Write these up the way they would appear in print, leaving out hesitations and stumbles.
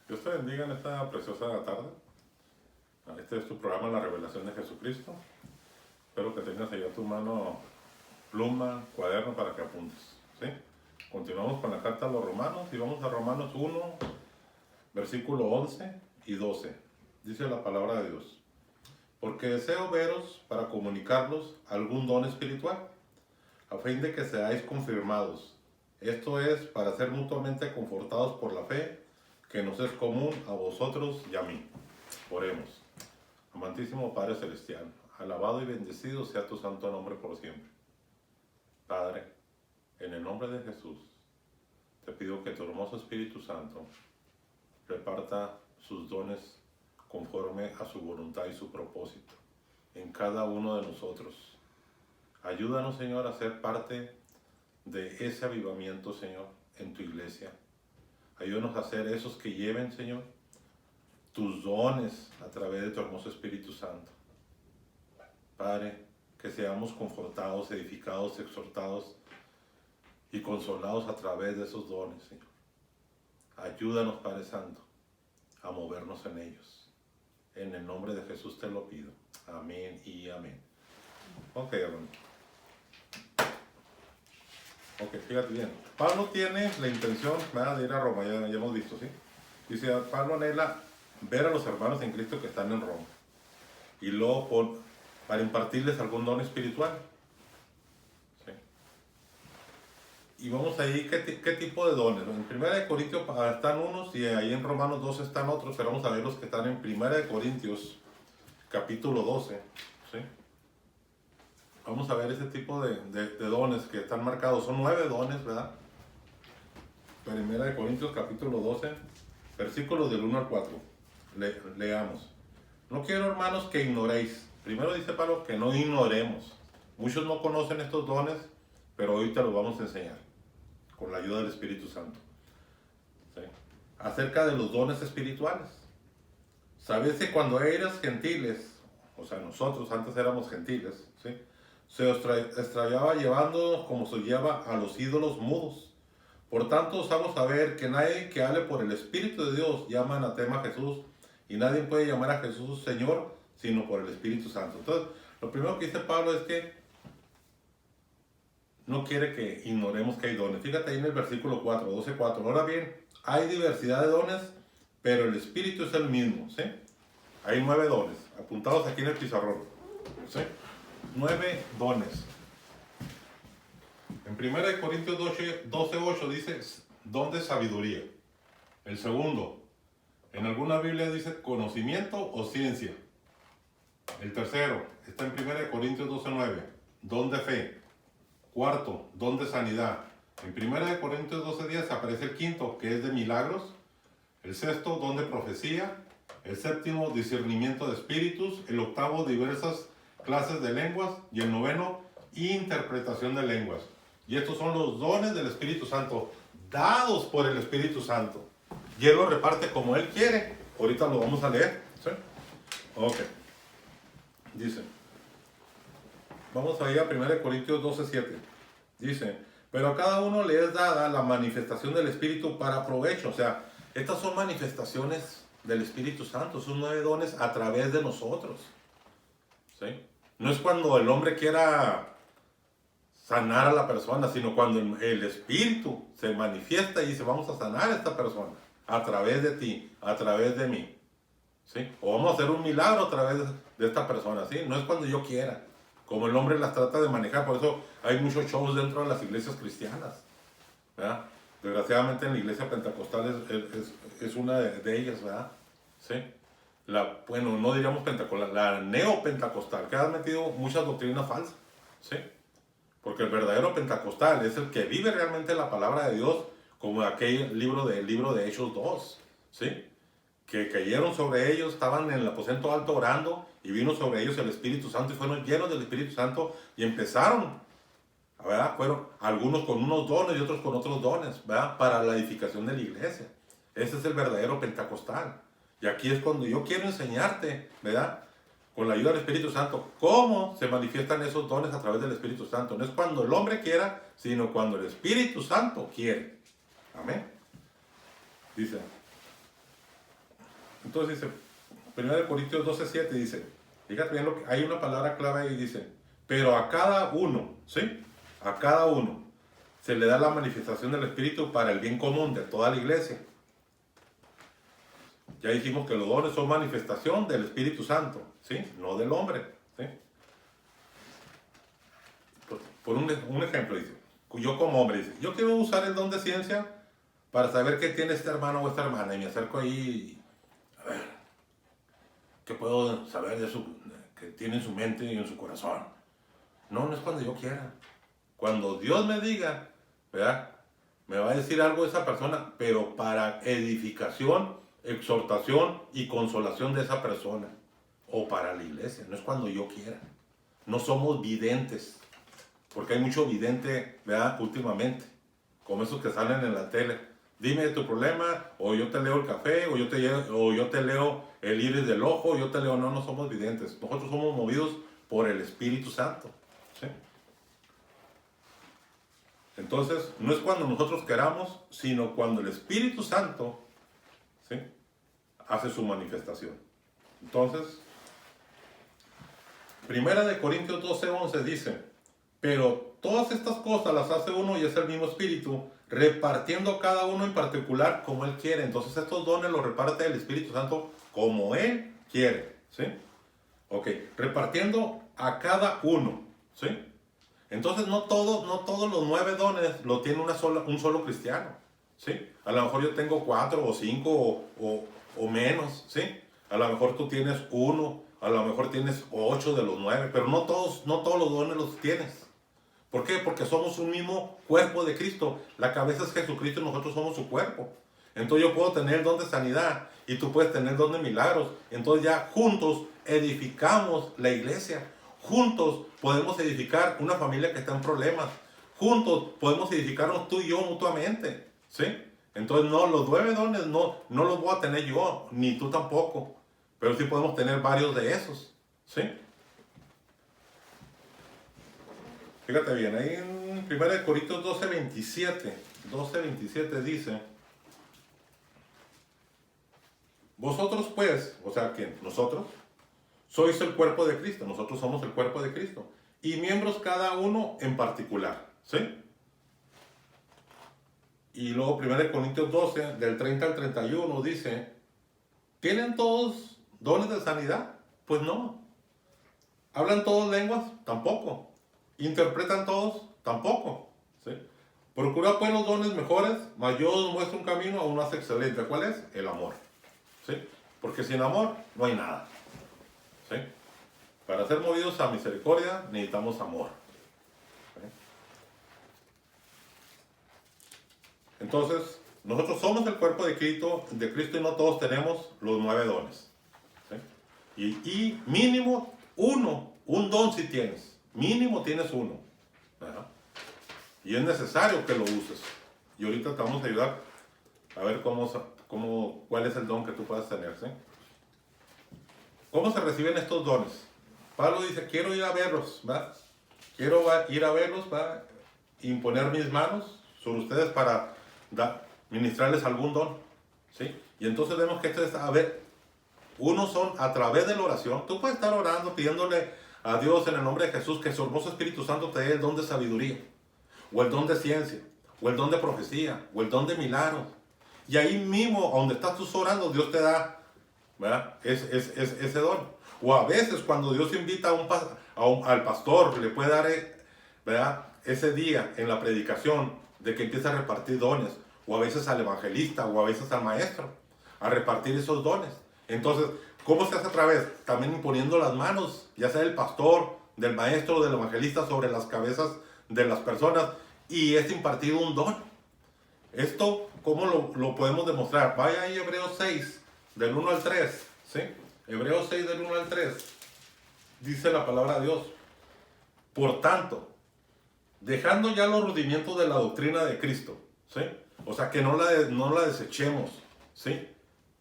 Dios te bendiga en esta preciosa tarde. Este es tu programa La Revelación de Jesucristo. Espero que tengas ahí a tu mano pluma, cuaderno para que apuntes, ¿sí? Continuamos con la carta a los Romanos y vamos a Romanos 1, versículo 11 y 12. Dice la palabra de Dios: porque deseo veros para comunicarlos algún don espiritual, a fin de que seáis confirmados. Esto es, para ser mutuamente confortados por la fe, que nos es común a vosotros y a mí. Oremos. Amantísimo Padre Celestial, alabado y bendecido sea tu santo nombre por siempre. Padre, en el nombre de Jesús, te pido que tu hermoso Espíritu Santo reparta sus dones conforme a su voluntad y su propósito en cada uno de nosotros. Ayúdanos, Señor, a ser parte de ese avivamiento, Señor, en tu iglesia. Ayúdanos a ser esos que lleven, Señor, tus dones a través de tu hermoso Espíritu Santo. Padre, que seamos confortados, edificados, exhortados y consolados a través de esos dones, Señor. Ayúdanos, Padre Santo, a movernos en ellos. En el nombre de Jesús te lo pido. Amén y amén. Ok, hermano. Ok, fíjate bien. Pablo tiene la intención, ¿verdad?, de ir a Roma, ya hemos visto, ¿sí? Dice, Pablo anhela ver a los hermanos en Cristo que están en Roma. Y luego para impartirles algún don espiritual. ¿Sí? Y vamos ahí, ¿qué tipo de dones? En 1 Corintios están unos y ahí en Romanos 12 están otros, pero vamos a ver los que están en 1 Corintios, capítulo 12, ¿sí? Vamos a ver ese tipo de dones que están marcados. Son 9 dones, ¿verdad? 1 Corintios capítulo 12, versículos del 1 al 4. Leamos. No quiero, hermanos, que ignoréis. Primero dice Pablo que no ignoremos. Muchos no conocen estos dones, pero hoy te los vamos a enseñar con la ayuda del Espíritu Santo. ¿Sí? Acerca de los dones espirituales. ¿Sabéis que cuando eras gentiles, o sea, nosotros antes éramos gentiles, ¿sí?, se os extraviaba llevándonos como se lleva a los ídolos mudos? Por tanto, os hago saber que nadie que hable por el Espíritu de Dios llama anatema a Jesús, y nadie puede llamar a Jesús Señor, sino por el Espíritu Santo. Entonces, lo primero que dice Pablo es que no quiere que ignoremos que hay dones. Fíjate ahí en el versículo 4, 12:4. Ahora bien, hay diversidad de dones, pero el Espíritu es el mismo, ¿sí? Hay 9 dones, apuntados aquí en el pizarrón, ¿sí? 9 dones. En 1 Corintios 12:8 dice don de sabiduría. El segundo, en alguna Biblia dice conocimiento o ciencia. El tercero está en 1 Corintios 12:9, don de fe. Cuarto, don de sanidad. En 1 Corintios 12:10 aparece el quinto, que es de milagros. El sexto, don de profecía. El séptimo, discernimiento de espíritus. El octavo, diversas clases de lenguas. Y el noveno, interpretación de lenguas. Y estos son los dones del Espíritu Santo, dados por el Espíritu Santo. Y Él lo reparte como Él quiere. Ahorita lo vamos a leer, ¿sí? Ok. Dice, vamos a ir a 1 Corintios 12:7. Dice, pero a cada uno le es dada la manifestación del Espíritu para provecho. O sea, estas son manifestaciones del Espíritu Santo, son 9 dones a través de nosotros, ¿sí? No es cuando el hombre quiera sanar a la persona, sino cuando el Espíritu se manifiesta y dice, vamos a sanar a esta persona a través de ti, a través de mí, ¿sí? O vamos a hacer un milagro a través de esta persona, ¿sí? No es cuando yo quiera, como el hombre las trata de manejar. Por eso hay muchos shows dentro de las iglesias cristianas, ¿verdad? Desgraciadamente en la iglesia pentecostal es una de ellas, ¿verdad? ¿Sí? Bueno, no diríamos pentecostal, la neopentecostal, que ha metido muchas doctrinas falsas, ¿sí? Porque el verdadero pentecostal es el que vive realmente la palabra de Dios, como aquel libro de Hechos 2, ¿sí? Que cayeron sobre ellos, estaban en el aposento alto orando, y vino sobre ellos el Espíritu Santo, y fueron llenos del Espíritu Santo, y empezaron, ¿verdad? Fueron algunos con unos dones y otros con otros dones, ¿verdad?, para la edificación de la iglesia. Ese es el verdadero pentecostal. Y aquí es cuando yo quiero enseñarte, ¿verdad?, con la ayuda del Espíritu Santo, cómo se manifiestan esos dones a través del Espíritu Santo. No es cuando el hombre quiera, sino cuando el Espíritu Santo quiere. Amén. Dice, Entonces dice, 1 Corintios 12:7 dice, fíjate bien, hay una palabra clave ahí, dice, pero a cada uno, ¿sí? A cada uno se le da la manifestación del Espíritu para el bien común de toda la iglesia. Ya dijimos que los dones son manifestación del Espíritu Santo, ¿sí? No del hombre, ¿sí? Por un ejemplo, dice, yo como hombre, dice, yo quiero usar el don de ciencia para saber qué tiene este hermano o esta hermana, y me acerco ahí, a ver, ¿qué puedo saber de que tiene en su mente y en su corazón? No, no es cuando yo quiera. Cuando Dios me diga, ¿verdad? Me va a decir algo esa persona, pero para edificación, exhortación y consolación de esa persona. O para la iglesia, no es cuando yo quiera. No somos videntes, porque hay mucho vidente, ¿verdad? Últimamente, como esos que salen en la tele. Dime tu problema, o yo te leo el café, o yo te leo el iris del ojo, yo te leo. No, no somos videntes. Nosotros somos movidos por el Espíritu Santo, ¿sí? Entonces, no es cuando nosotros queramos, sino cuando el Espíritu Santo, ¿sí?, hace su manifestación. Entonces, 1 Corintios 12:11 dice, pero todas estas cosas las hace uno y es el mismo Espíritu, repartiendo cada uno en particular como Él quiere. Entonces, estos dones los reparte el Espíritu Santo como Él quiere, ¿sí? Ok, repartiendo a cada uno, ¿sí? Entonces no todos los 9 dones lo tiene un solo cristiano, ¿sí? A lo mejor yo tengo 4 o 5 o menos, ¿sí? A lo mejor tú tienes 1, a lo mejor tienes 8 de los 9, pero no todos los dones los tienes. ¿Por qué? Porque somos un mismo cuerpo de Cristo. La cabeza es Jesucristo y nosotros somos su cuerpo. Entonces yo puedo tener el don de sanidad y tú puedes tener el don de milagros. Entonces ya juntos edificamos la iglesia. Juntos podemos edificar una familia que está en problemas. Juntos podemos edificarnos tú y yo mutuamente, ¿sí? Entonces no, los 9 dones no los voy a tener yo, ni tú tampoco. Pero sí podemos tener varios de esos, ¿sí? Fíjate bien, ahí en 1 Corintios 12:27 dice, vosotros pues, o sea que nosotros, sois el cuerpo de Cristo, nosotros somos el cuerpo de Cristo, y miembros cada uno en particular, ¿sí? Y luego 1 Corintios 12, del 30 al 31 dice, ¿tienen todos dones de sanidad? Pues no. ¿Hablan todos lenguas? Tampoco. ¿Interpretan todos? Tampoco, ¿sí? Procura pues los dones mejores, mas yo os muestro un camino aún más excelente. ¿Cuál es? El amor, ¿sí? Porque sin amor no hay nada, ¿sí? Para ser movidos a misericordia necesitamos amor, ¿sí? Entonces, nosotros somos el cuerpo de Cristo y no todos tenemos los 9 dones, ¿sí? Y mínimo un don si tienes. Mínimo tienes uno, ¿verdad? Y es necesario que lo uses. Y ahorita te vamos a ayudar a ver cuál es el don que tú puedas tener, ¿sí? ¿Cómo se reciben estos dones? Pablo dice, quiero ir a verlos, ¿va? Quiero ir a verlos, ¿va? Imponer mis manos sobre ustedes para ministrarles algún don, ¿sí? Y entonces vemos que unos son a través de la oración. Tú puedes estar orando, pidiéndole a Dios en el nombre de Jesús que su hermoso Espíritu Santo te dé el don de sabiduría, o el don de ciencia, o el don de profecía, o el don de milagros. Y ahí mismo, donde estás tú orando, Dios te da, ¿verdad?, ese don. O a veces cuando Dios invita al pastor, le puede dar, ¿verdad?, ese día en la predicación de que empieza a repartir dones, o a veces al evangelista, o a veces al maestro, a repartir esos dones. Entonces, ¿cómo se hace a través? También imponiendo las manos, ya sea del pastor, del maestro, del evangelista, sobre las cabezas de las personas, y es impartido un don. Esto, ¿cómo lo podemos demostrar? Vaya ahí Hebreos 6, del 1 al 3, ¿sí? Hebreos 6, del 1 al 3, dice la palabra de Dios. Por tanto, dejando ya los rudimientos de la doctrina de Cristo, ¿sí? O sea, que no la desechemos, ¿sí?,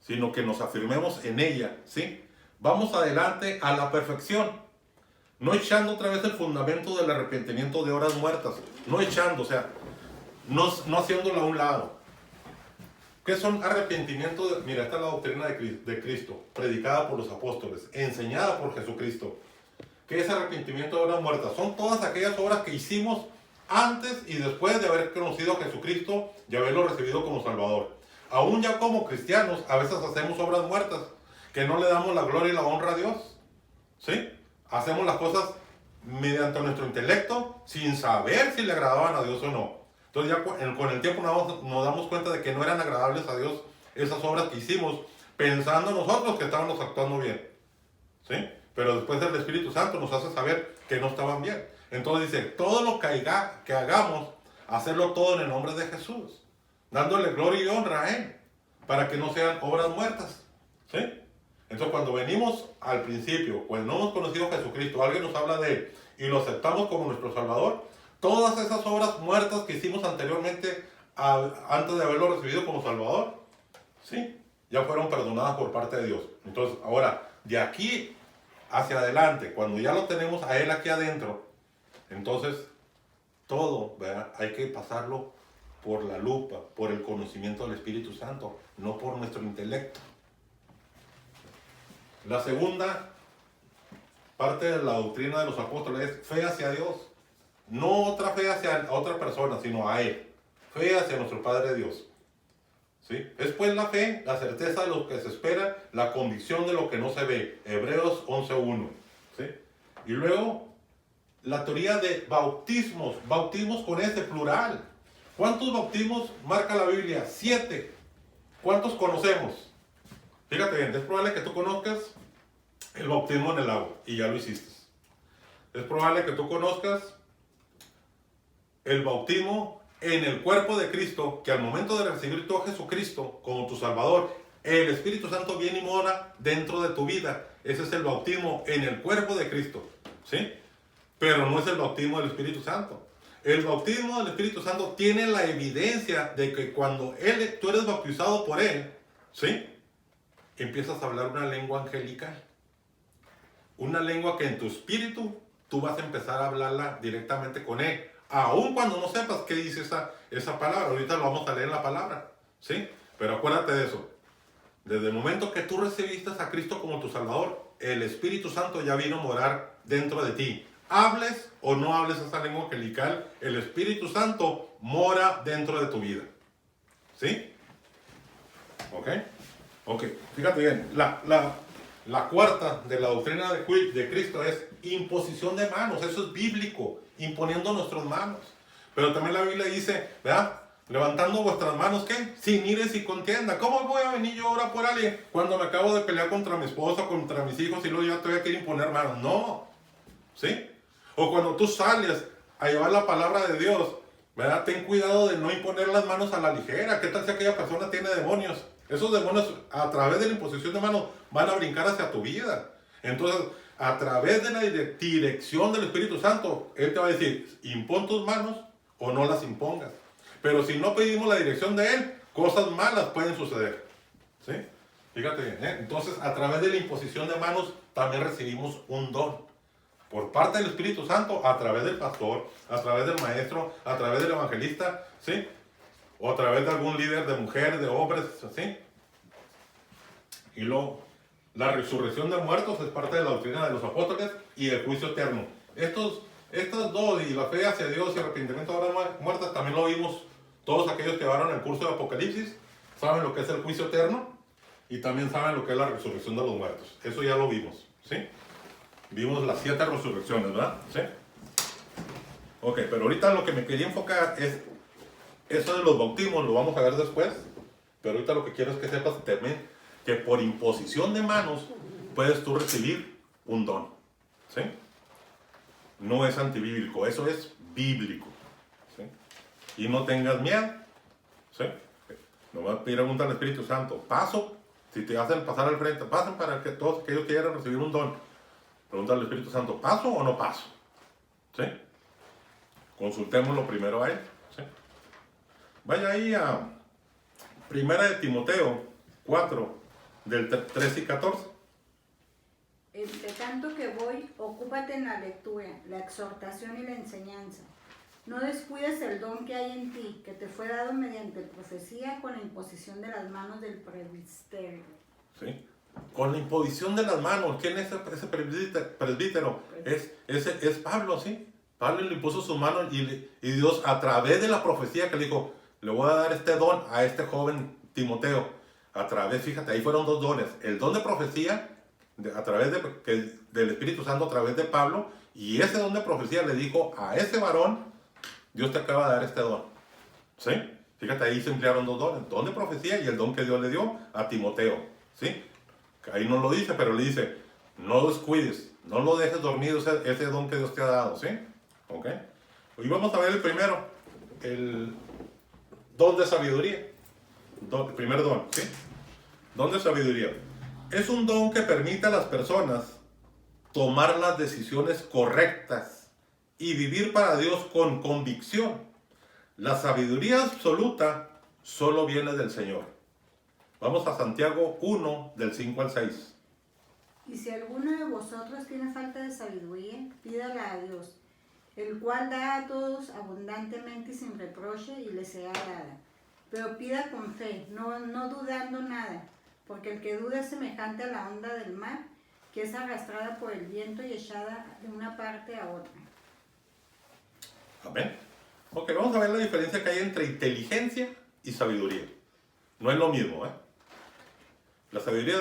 sino que nos afirmemos en ella, ¿sí? Vamos adelante a la perfección, no echando otra vez el fundamento del arrepentimiento de horas muertas, no echando, o sea, no haciéndolo a un lado. ¿Qué son arrepentimientos? Mira, esta es la doctrina de Cristo, predicada por los apóstoles, enseñada por Jesucristo. ¿Qué es arrepentimiento de obras muertas? Son todas aquellas obras que hicimos antes y después de haber conocido a Jesucristo y haberlo recibido como Salvador. Aún ya como cristianos, a veces hacemos obras muertas, que no le damos la gloria y la honra a Dios. ¿Sí? Hacemos las cosas mediante nuestro intelecto, sin saber si le agradaban a Dios o no. Entonces ya con el tiempo nos damos cuenta de que no eran agradables a Dios esas obras que hicimos, pensando nosotros que estábamos actuando bien. ¿Sí? Pero después el Espíritu Santo nos hace saber que no estaban bien. Entonces dice, todo lo que hagamos, hacerlo todo en el nombre de Jesús, dándole gloria y honra a Él, para que no sean obras muertas. ¿Sí? Entonces cuando venimos al principio, cuando no hemos conocido a Jesucristo, alguien nos habla de Él y lo aceptamos como nuestro Salvador, todas esas obras muertas que hicimos anteriormente, antes de haberlo recibido como Salvador, ¿sí? Ya fueron perdonadas por parte de Dios. Entonces ahora, de aquí hacia adelante, cuando ya lo tenemos a Él aquí adentro, entonces todo, ¿verdad? Hay que pasarlo por la lupa, por el conocimiento del Espíritu Santo, no por nuestro intelecto. La segunda parte de la doctrina de los apóstoles es fe hacia Dios. No otra fe hacia otra persona, sino a Él. Fe hacia nuestro Padre Dios. ¿Sí? Es pues la fe, la certeza de lo que se espera, la convicción de lo que no se ve. Hebreos 11:1. ¿Sí? Y luego, la teoría de bautismos. Bautismos con ese plural. ¿Cuántos bautismos marca la Biblia? 7. ¿Cuántos conocemos? Fíjate bien, es probable que tú conozcas el bautismo en el agua y ya lo hiciste. Es probable que tú conozcas el bautismo en el cuerpo de Cristo, que al momento de recibir tú a Jesucristo como tu Salvador, el Espíritu Santo viene y mora dentro de tu vida. Ese es el bautismo en el cuerpo de Cristo, ¿sí? Pero no es el bautismo del Espíritu Santo. El bautismo del Espíritu Santo tiene la evidencia de que cuando tú eres bautizado por Él, ¿sí? Empiezas a hablar una lengua angelical. Una lengua que en tu espíritu tú vas a empezar a hablarla directamente con Él. Aun cuando no sepas qué dice esa palabra. Ahorita lo vamos a leer en la palabra. ¿Sí? Pero acuérdate de eso. Desde el momento que tú recibiste a Cristo como tu Salvador, el Espíritu Santo ya vino a morar dentro de ti. Hables o no hables esa lengua angelical, el Espíritu Santo mora dentro de tu vida. ¿Sí? ¿Ok? Ok, fíjate bien. La cuarta de la doctrina de Cristo es imposición de manos. Eso es bíblico, imponiendo nuestras manos. Pero también la Biblia dice, ¿verdad? Levantando vuestras manos, ¿qué? Sin ires y contienda. ¿Cómo voy a venir yo a orar por alguien cuando me acabo de pelear contra mi esposa, contra mis hijos y luego ya te voy a querer imponer manos? No. ¿Sí? O cuando tú sales a llevar la palabra de Dios, ¿verdad? Ten cuidado de no imponer las manos a la ligera. ¿Qué tal si aquella persona tiene demonios? Esos demonios, a través de la imposición de manos, van a brincar hacia tu vida. Entonces, a través de la dirección del Espíritu Santo, Él te va a decir, impon tus manos o no las impongas. Pero si no pedimos la dirección de Él, cosas malas pueden suceder. ¿Sí? Fíjate bien, ¿eh? Entonces, a través de la imposición de manos, también recibimos un don. Por parte del Espíritu Santo, a través del pastor, a través del maestro, a través del evangelista, ¿sí? O a través de algún líder de mujeres, de hombres, ¿sí? Y luego, la resurrección de muertos es parte de la doctrina de los apóstoles y el juicio eterno. Estas dos, y la fe hacia Dios y arrepentimiento de obras muertas, también lo vimos todos aquellos que llevaron el curso de Apocalipsis, saben lo que es el juicio eterno y también saben lo que es la resurrección de los muertos. Eso ya lo vimos, ¿sí? Vimos las 7 resurrecciones, ¿verdad? ¿Sí? Ok, pero ahorita lo que me quería enfocar es eso de los bautismos, lo vamos a ver después, pero ahorita lo que quiero es que sepas también que por imposición de manos puedes tú recibir un don, ¿sí? No es antibíblico, eso es bíblico, ¿sí? Y no tengas miedo, ¿sí? No vas a pedir pregunta al Espíritu Santo, paso, si te hacen pasar al frente, pasen para que todos aquellos que quieran recibir un don, pregunta al Espíritu Santo, ¿paso o no paso? ¿Sí? Consultémoslo primero a Él, ¿sí? Vaya ahí a 1 de Timoteo 4, del 13 y 14. Entre tanto que voy, ocúpate en la lectura, la exhortación y la enseñanza. No descuides el don que hay en ti, que te fue dado mediante profecía con la imposición de las manos del presbítero. ¿Sí? Con la imposición de las manos. ¿Quién es ese presbítero? Es Pablo, ¿sí? Pablo le impuso sus manos y Dios, a través de la profecía que le dijo, le voy a dar este don a este joven Timoteo. A través, fíjate, ahí fueron dos dones. El don de profecía, a través del Espíritu Santo, a través de Pablo, y ese don de profecía le dijo a ese varón, Dios te acaba de dar este don. ¿Sí? Fíjate, ahí se emplearon dos dones, el don de profecía y el don que Dios le dio a Timoteo. ¿Sí? Ahí no lo dice, pero le dice, no lo descuides, no lo dejes dormido ese don que Dios te ha dado. ¿Sí? ¿Ok? Hoy vamos a ver el primero, el don de sabiduría. El primer don, ¿sí? Don de sabiduría. Es un don que permite a las personas tomar las decisiones correctas y vivir para Dios con convicción. La sabiduría absoluta solo viene del Señor. Vamos a Santiago 1, del 5 al 6. Y si alguno de vosotros tiene falta de sabiduría, pídala a Dios, el cual da a todos abundantemente y sin reproche, y le será dada. Pero pida con fe, no dudando nada, porque el que duda es semejante a la onda del mar, que es arrastrada por el viento y echada de una parte a otra. Amén. Ok, vamos a ver la diferencia que hay entre inteligencia y sabiduría. No es lo mismo, ¿eh? La sabiduría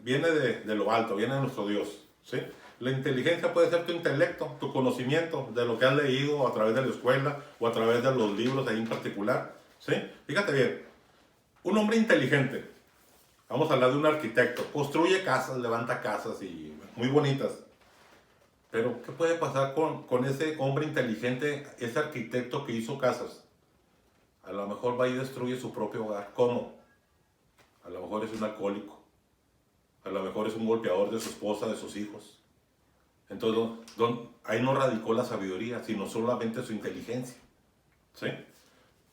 viene de lo alto, viene de nuestro Dios, ¿sí? La inteligencia puede ser tu intelecto, tu conocimiento de lo que has leído a través de la escuela o a través de los libros ahí en particular, ¿sí? Fíjate bien, un hombre inteligente, vamos a hablar de un arquitecto, construye casas, levanta casas y muy bonitas. Pero, ¿qué puede pasar con ese hombre inteligente, ese arquitecto que hizo casas? A lo mejor va y destruye su propio hogar. ¿Cómo? A lo mejor es un alcohólico. A lo mejor es un golpeador de su esposa, de sus hijos. Entonces, ahí no radicó la sabiduría, sino solamente su inteligencia. ¿Sí?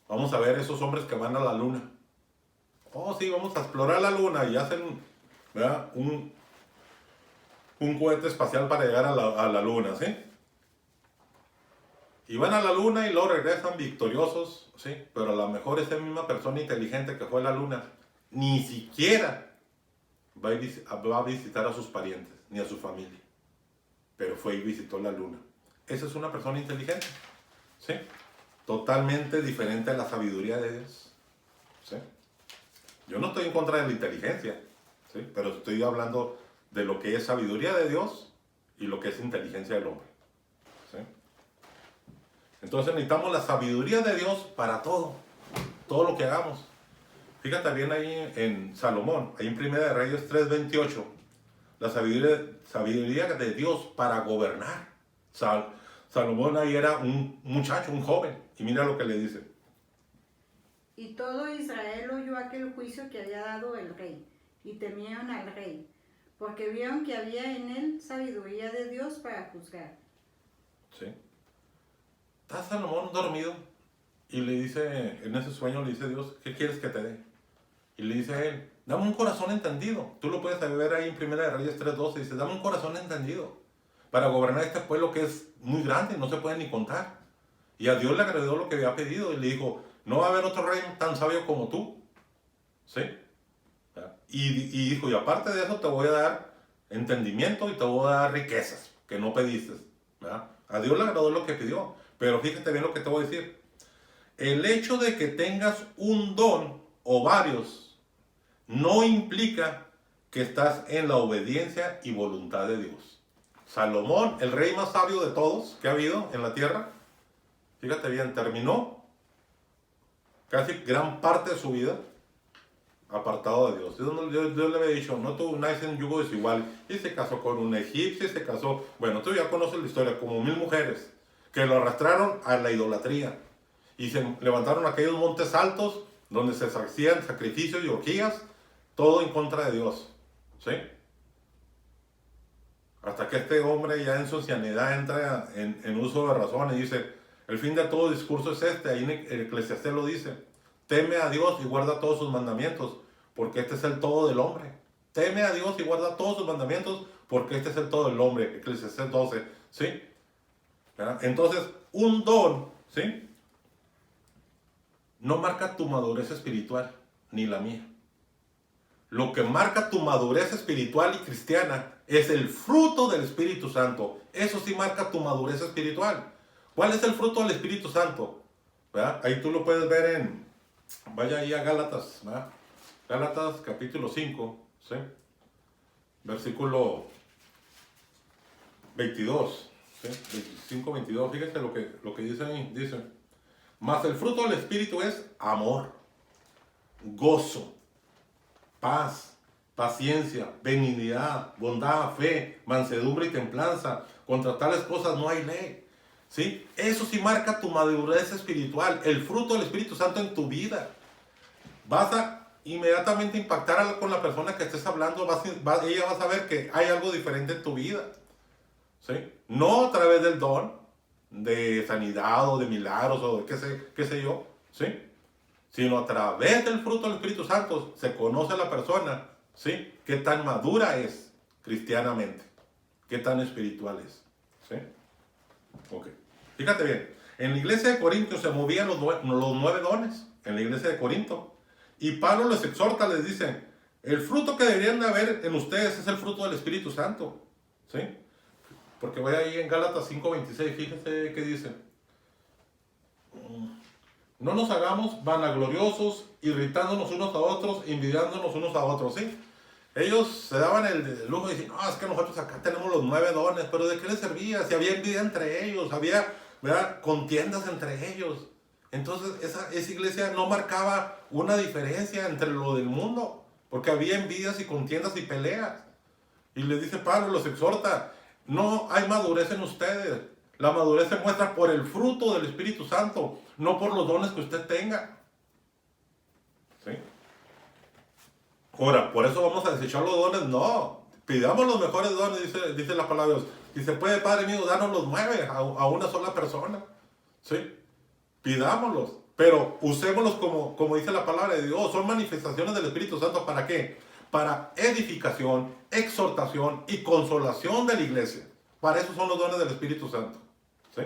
Vamos a ver esos hombres que van a la luna. Oh, sí, vamos a explorar la luna y hacen, ¿verdad?, un cohete espacial para llegar a la luna, ¿sí? Y van a la luna y luego regresan victoriosos, ¿sí? Pero a lo mejor esa misma persona inteligente que fue a la luna ni siquiera va a visitar a sus parientes ni a su familia. Pero fue y visitó la luna. Esa es una persona inteligente, ¿sí? Totalmente diferente a la sabiduría de Dios, ¿sí? Yo no estoy en contra de la inteligencia, ¿sí? Pero estoy hablando de lo que es sabiduría de Dios y lo que es inteligencia del hombre, ¿sí? Entonces necesitamos la sabiduría de Dios para todo lo que hagamos. Fíjate bien ahí en Salomón, ahí en Primera de Reyes 3:28, la sabiduría de Dios para gobernar. Salomón ahí era un muchacho, un joven, y mira lo que le dice. Y todo Israel oyó aquel juicio que había dado el rey, y temieron al rey, porque vieron que había en él sabiduría de Dios para juzgar. ¿Sí? Está Salomón dormido y le dice, en ese sueño le dice Dios, ¿qué quieres que te dé? Y le dice a él, dame un corazón entendido. Tú lo puedes ver ahí en Primera de Reyes 3:12, dice, dame un corazón entendido para gobernar este pueblo que es muy grande, no se puede ni contar. Y a Dios le agradó lo que había pedido y le dijo, no va a haber otro rey tan sabio como tú. ¿Sí? Y dijo, y aparte de eso te voy a dar entendimiento y te voy a dar riquezas que no pediste, ¿verdad? A Dios le agradó lo que pidió, pero fíjate bien lo que te voy a decir. El hecho de que tengas un don o varios no implica que estás en la obediencia y voluntad de Dios. Salomón, el rey más sabio de todos que ha habido en la tierra, fíjate bien, terminó casi gran parte de su vida apartado de Dios. Dios le había dicho, no tú naces en yugo desigual, y se casó con un egipcio, se casó, bueno, tú ya conoces la historia, como 1000 mujeres que lo arrastraron a la idolatría y se levantaron aquellos montes altos donde se hacían sacrificios y orgías, todo en contra de Dios, ¿sí? Hasta que este hombre ya en su ancianidad entra en uso de razón y dice, el fin de todo discurso es este, ahí en Eclesiastés lo dice, teme a Dios y guarda todos sus mandamientos, porque este es el todo del hombre. Teme a Dios y guarda todos sus mandamientos, porque este es el todo del hombre. Eclesiastés 12, ¿sí? ¿Verdad? Entonces, un don ¿sí? No marca tu madurez espiritual, ni la mía. Lo que marca tu madurez espiritual y cristiana es el fruto del Espíritu Santo. Eso sí marca tu madurez espiritual. ¿Cuál es el fruto del Espíritu Santo? ¿Verdad? Ahí tú lo puedes ver vaya ahí a Gálatas, ¿verdad? Gálatas capítulo 5, ¿sí? Versículo 22, ¿sí? 25, 22, fíjate lo que dice ahí, dice, mas el fruto del Espíritu es amor, gozo, paz, paciencia, benignidad, bondad, fe, mansedumbre y templanza. Contra tales cosas no hay ley. ¿Sí? Eso sí marca tu madurez espiritual, el fruto del Espíritu Santo en tu vida. Vas a inmediatamente impactar con la persona que estés hablando, ella va a saber que hay algo diferente en tu vida. ¿Sí? No a través del don de sanidad o de milagros o de qué sé yo, ¿sí? Sino a través del fruto del Espíritu Santo se conoce a la persona, ¿sí? Qué tan madura es cristianamente, qué tan espiritual es, ¿sí? Ok. Fíjate bien, en la iglesia de Corinto se movían los 9 dones, en la iglesia de Corinto. Y Pablo les exhorta, les dice, el fruto que deberían de haber en ustedes es el fruto del Espíritu Santo, ¿sí? Porque voy ahí en Gálatas 5:26, fíjense qué dice. No nos hagamos vanagloriosos, irritándonos unos a otros, envidiándonos unos a otros, ¿sí? Ellos se daban el lujo de decir, no, es que nosotros acá tenemos los 9 dones, pero ¿de qué les servía? Si había envidia entre ellos, había, ¿verdad?, contiendas entre ellos. Entonces esa iglesia no marcaba una diferencia entre lo del mundo, porque había envidias y contiendas y peleas. Y les dice Pablo, los exhorta, no hay madurez en ustedes. La madurez se muestra por el fruto del Espíritu Santo, no por los dones que usted tenga. ¿Sí? Ahora, ¿por eso vamos a desechar los dones? No. Pidamos los mejores dones, dice la palabra de Dios. Si se puede, Padre mío, danos los 9 a una sola persona. ¿Sí? Pidámoslos. Pero usémoslos como dice la palabra de Dios. Son manifestaciones del Espíritu Santo. ¿Para qué? Para edificación, exhortación y consolación de la iglesia. Para eso son los dones del Espíritu Santo. ¿Sí?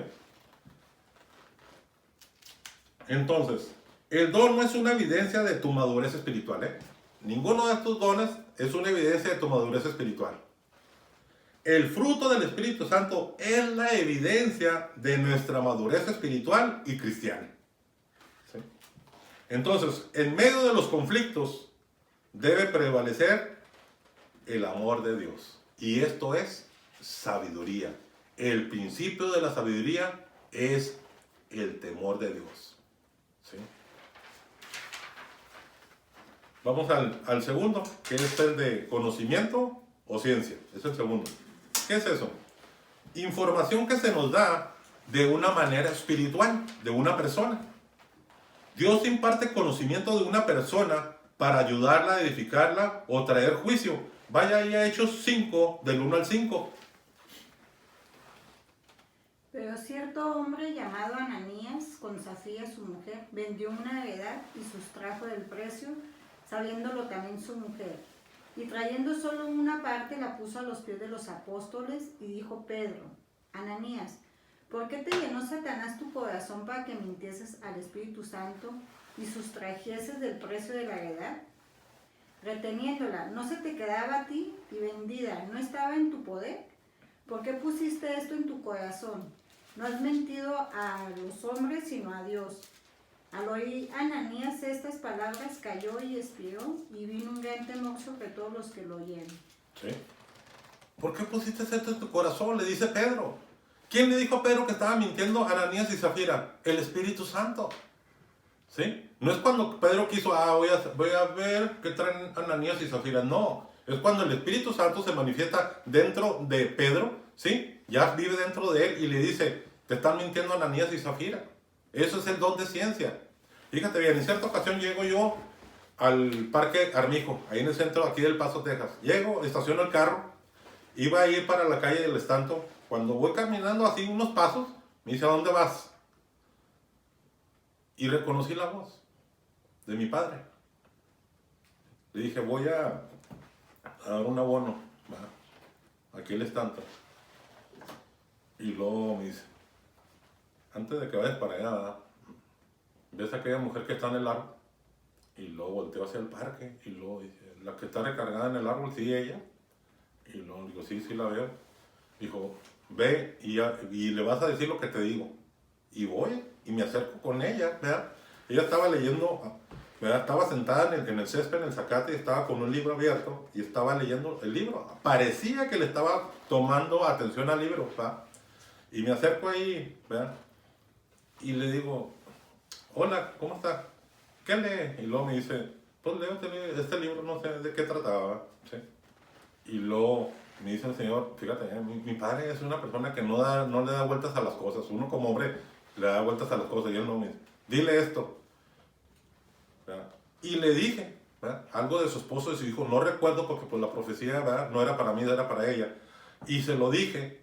Entonces, el don no es una evidencia de tu madurez espiritual, ¿eh? Ninguno de estos dones es una evidencia de tu madurez espiritual. El fruto del Espíritu Santo es la evidencia de nuestra madurez espiritual y cristiana. ¿Sí? Entonces, en medio de los conflictos, debe prevalecer el amor de Dios. Y esto es sabiduría. El principio de la sabiduría es el temor de Dios. ¿Sí? Vamos al segundo, que es el de conocimiento o ciencia. Es el segundo. ¿Qué es eso? Información que se nos da de una manera espiritual, de una persona. Dios imparte conocimiento de una persona para ayudarla, a edificarla o traer juicio. Vaya ahí a Hechos 5, del 1 al 5. Pero cierto hombre llamado Ananías, con Safía su mujer, vendió una heredad y sustrajo del precio, sabiéndolo también su mujer. Y trayendo solo una parte, la puso a los pies de los apóstoles y dijo Pedro, Ananías, ¿por qué te llenó Satanás tu corazón para que mintieses al Espíritu Santo y sustrajeses del precio de la heredad? Reteniéndola, ¿no se te quedaba a ti? Y vendida, ¿no estaba en tu poder? ¿Por qué pusiste esto en tu corazón? No has mentido a los hombres, sino a Dios. Al oír Ananías estas palabras, cayó y expiró, y vino un gran temor sobre todos los que lo oyeron. ¿Sí? ¿Por qué pusiste esto en tu corazón? Le dice Pedro. ¿Quién le dijo a Pedro que estaba mintiendo a Ananías y Zafira? El Espíritu Santo. ¿Sí? No es cuando Pedro quiso, voy a ver qué traen Ananías y Zafira. No, es cuando el Espíritu Santo se manifiesta dentro de Pedro, ¿sí? Ya vive dentro de él y le dice, te están mintiendo Ananías y Zafira. Eso es el don de ciencia. Fíjate bien, en cierta ocasión llego yo al Parque Armijo, ahí en el centro aquí del Paso, Texas. Llego, estaciono el carro, iba a ir para la calle del Estanto. Cuando voy caminando así unos pasos, me dice, ¿a dónde vas? Y reconocí la voz de mi padre. Le dije, voy a dar un abono, ¿va? Aquí el Estanto. Y luego me dice, antes de que vayas para allá, ¿verdad? Ves a aquella mujer que está en el árbol, y luego volteo hacia el parque, y luego dice, la que está recargada en el árbol, sí, ella. Y luego digo, sí, sí la veo. Dijo, ve y le vas a decir lo que te digo. Y voy y me acerco con ella, ¿verdad? Ella estaba leyendo, ¿verdad? Estaba sentada en el césped, en el zacate, y estaba con un libro abierto y estaba leyendo el libro. Parecía que le estaba tomando atención al libro, ¿verdad? Y me acerco ahí, ¿verdad? Y le digo, hola, ¿cómo está? ¿Qué lee? Y luego me dice, pues leo este libro, no sé de qué trataba, ¿sí? Y luego me dice el Señor, fíjate, mi padre es una persona que no le da vueltas a las cosas. Uno como hombre le da vueltas a las cosas. Y él no me dice, dile esto, ¿verdad? Y le dije, ¿verdad? Algo de su esposo y su hijo. No recuerdo porque pues la profecía, ¿verdad? No era para mí, era para ella. Y se lo dije.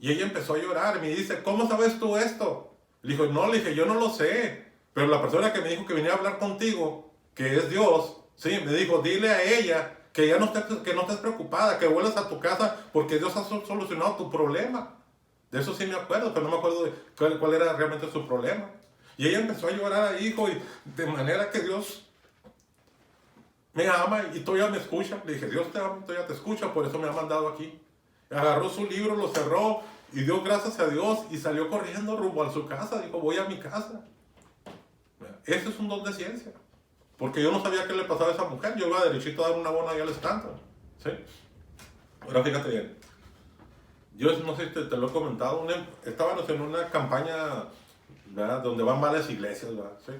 Y ella empezó a llorar y me dice, ¿cómo sabes tú esto? Le dije, yo no lo sé. Pero la persona que me dijo que venía a hablar contigo, que es Dios, sí, me dijo, dile a ella que ya que no estés preocupada, que vuelvas a tu casa porque Dios ha solucionado tu problema. De eso sí me acuerdo, pero no me acuerdo de cuál era realmente su problema. Y ella empezó a llorar ahí, hijo, y de manera que Dios me ama y todavía me escucha. Le dije, Dios te ama, todavía te escucha, por eso me ha mandado aquí. Agarró su libro, lo cerró y dio gracias a Dios y salió corriendo rumbo a su casa. Dijo, voy a mi casa. Ese es un don de ciencia. Porque yo no sabía qué le pasaba a esa mujer. Yo iba derechito a dar una bona ahí al stand. ¿Sí? Ahora fíjate bien. Yo no sé si te lo he comentado. Estábamos en una campaña, ¿verdad? Donde van varias iglesias, ¿verdad? ¿Sí?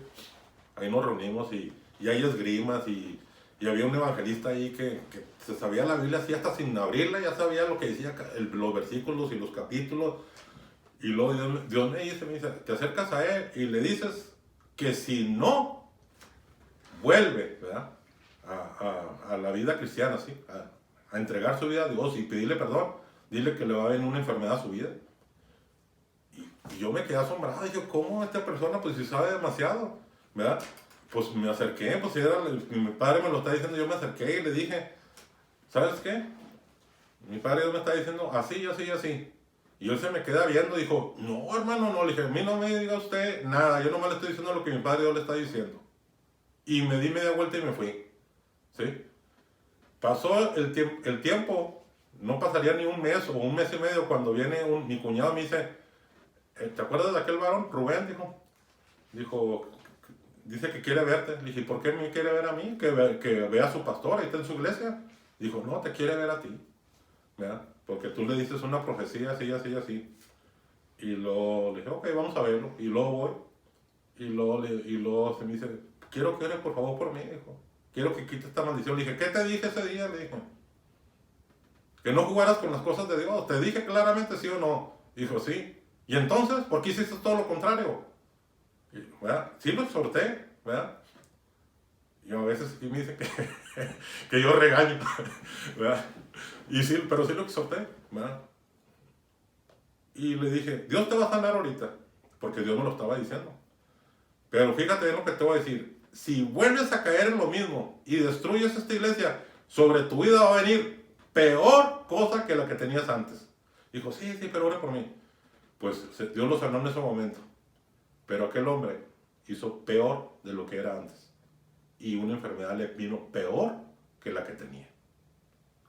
Ahí nos reunimos y hay esgrimas y había un evangelista ahí que se sabía la Biblia así hasta sin abrirla. Ya sabía lo que decía los versículos y los capítulos. Y luego Dios me dice, te acercas a él y le dices que si no vuelve, ¿verdad? A la vida cristiana, ¿sí? A entregar su vida a Dios y pedirle perdón. Dile que le va a venir una enfermedad a su vida. Y yo me quedé asombrado. Dije, ¿cómo esta persona, pues si sabe demasiado? ¿Verdad? Pues me acerqué, pues si mi padre me lo está diciendo, yo me acerqué y le dije, ¿sabes qué? Mi padre Dios me está diciendo así, así, así. Y él se me queda viendo y dijo, no, hermano, no. Le dije, a mí no me diga usted nada, yo nomás le estoy diciendo lo que mi padre Dios le está diciendo. Y me di media vuelta y me fui. ¿Sí? Pasó el tiempo, no pasaría ni un mes o un mes y medio cuando viene mi cuñado y me dice, ¿te acuerdas de aquel varón? Rubén, dice que quiere verte. Le dije, ¿por qué me quiere ver a mí? Que vea a su pastor, ahí está en su iglesia. Dijo, no, te quiere ver a ti. ¿Verdad? Porque tú le dices una profecía así, así, así. Y luego le dije, ok, vamos a verlo. Y luego voy. Y luego se me dice, quiero que ores por favor por mí, dijo. Quiero que quites esta maldición. Le dije, ¿qué te dije ese día? Le dije, que no jugaras con las cosas de Dios. Te dije claramente sí o no. Dijo, sí. ¿Y entonces? ¿Por qué hiciste todo lo contrario? ¿Verdad? Sí lo exhorté, ¿verdad? Y a veces sí me dice que yo regaño, ¿verdad? Y sí, pero sí lo exhorté, ¿verdad? Y le dije, Dios te va a sanar ahorita, porque Dios me lo estaba diciendo. Pero fíjate en lo que te voy a decir. Si vuelves a caer en lo mismo y destruyes esta iglesia, sobre tu vida va a venir peor cosa que la que tenías antes. Dijo, sí, pero ora por mí. Pues Dios lo sanó en ese momento. Pero aquel hombre hizo peor de lo que era antes. Y una enfermedad le vino peor que la que tenía.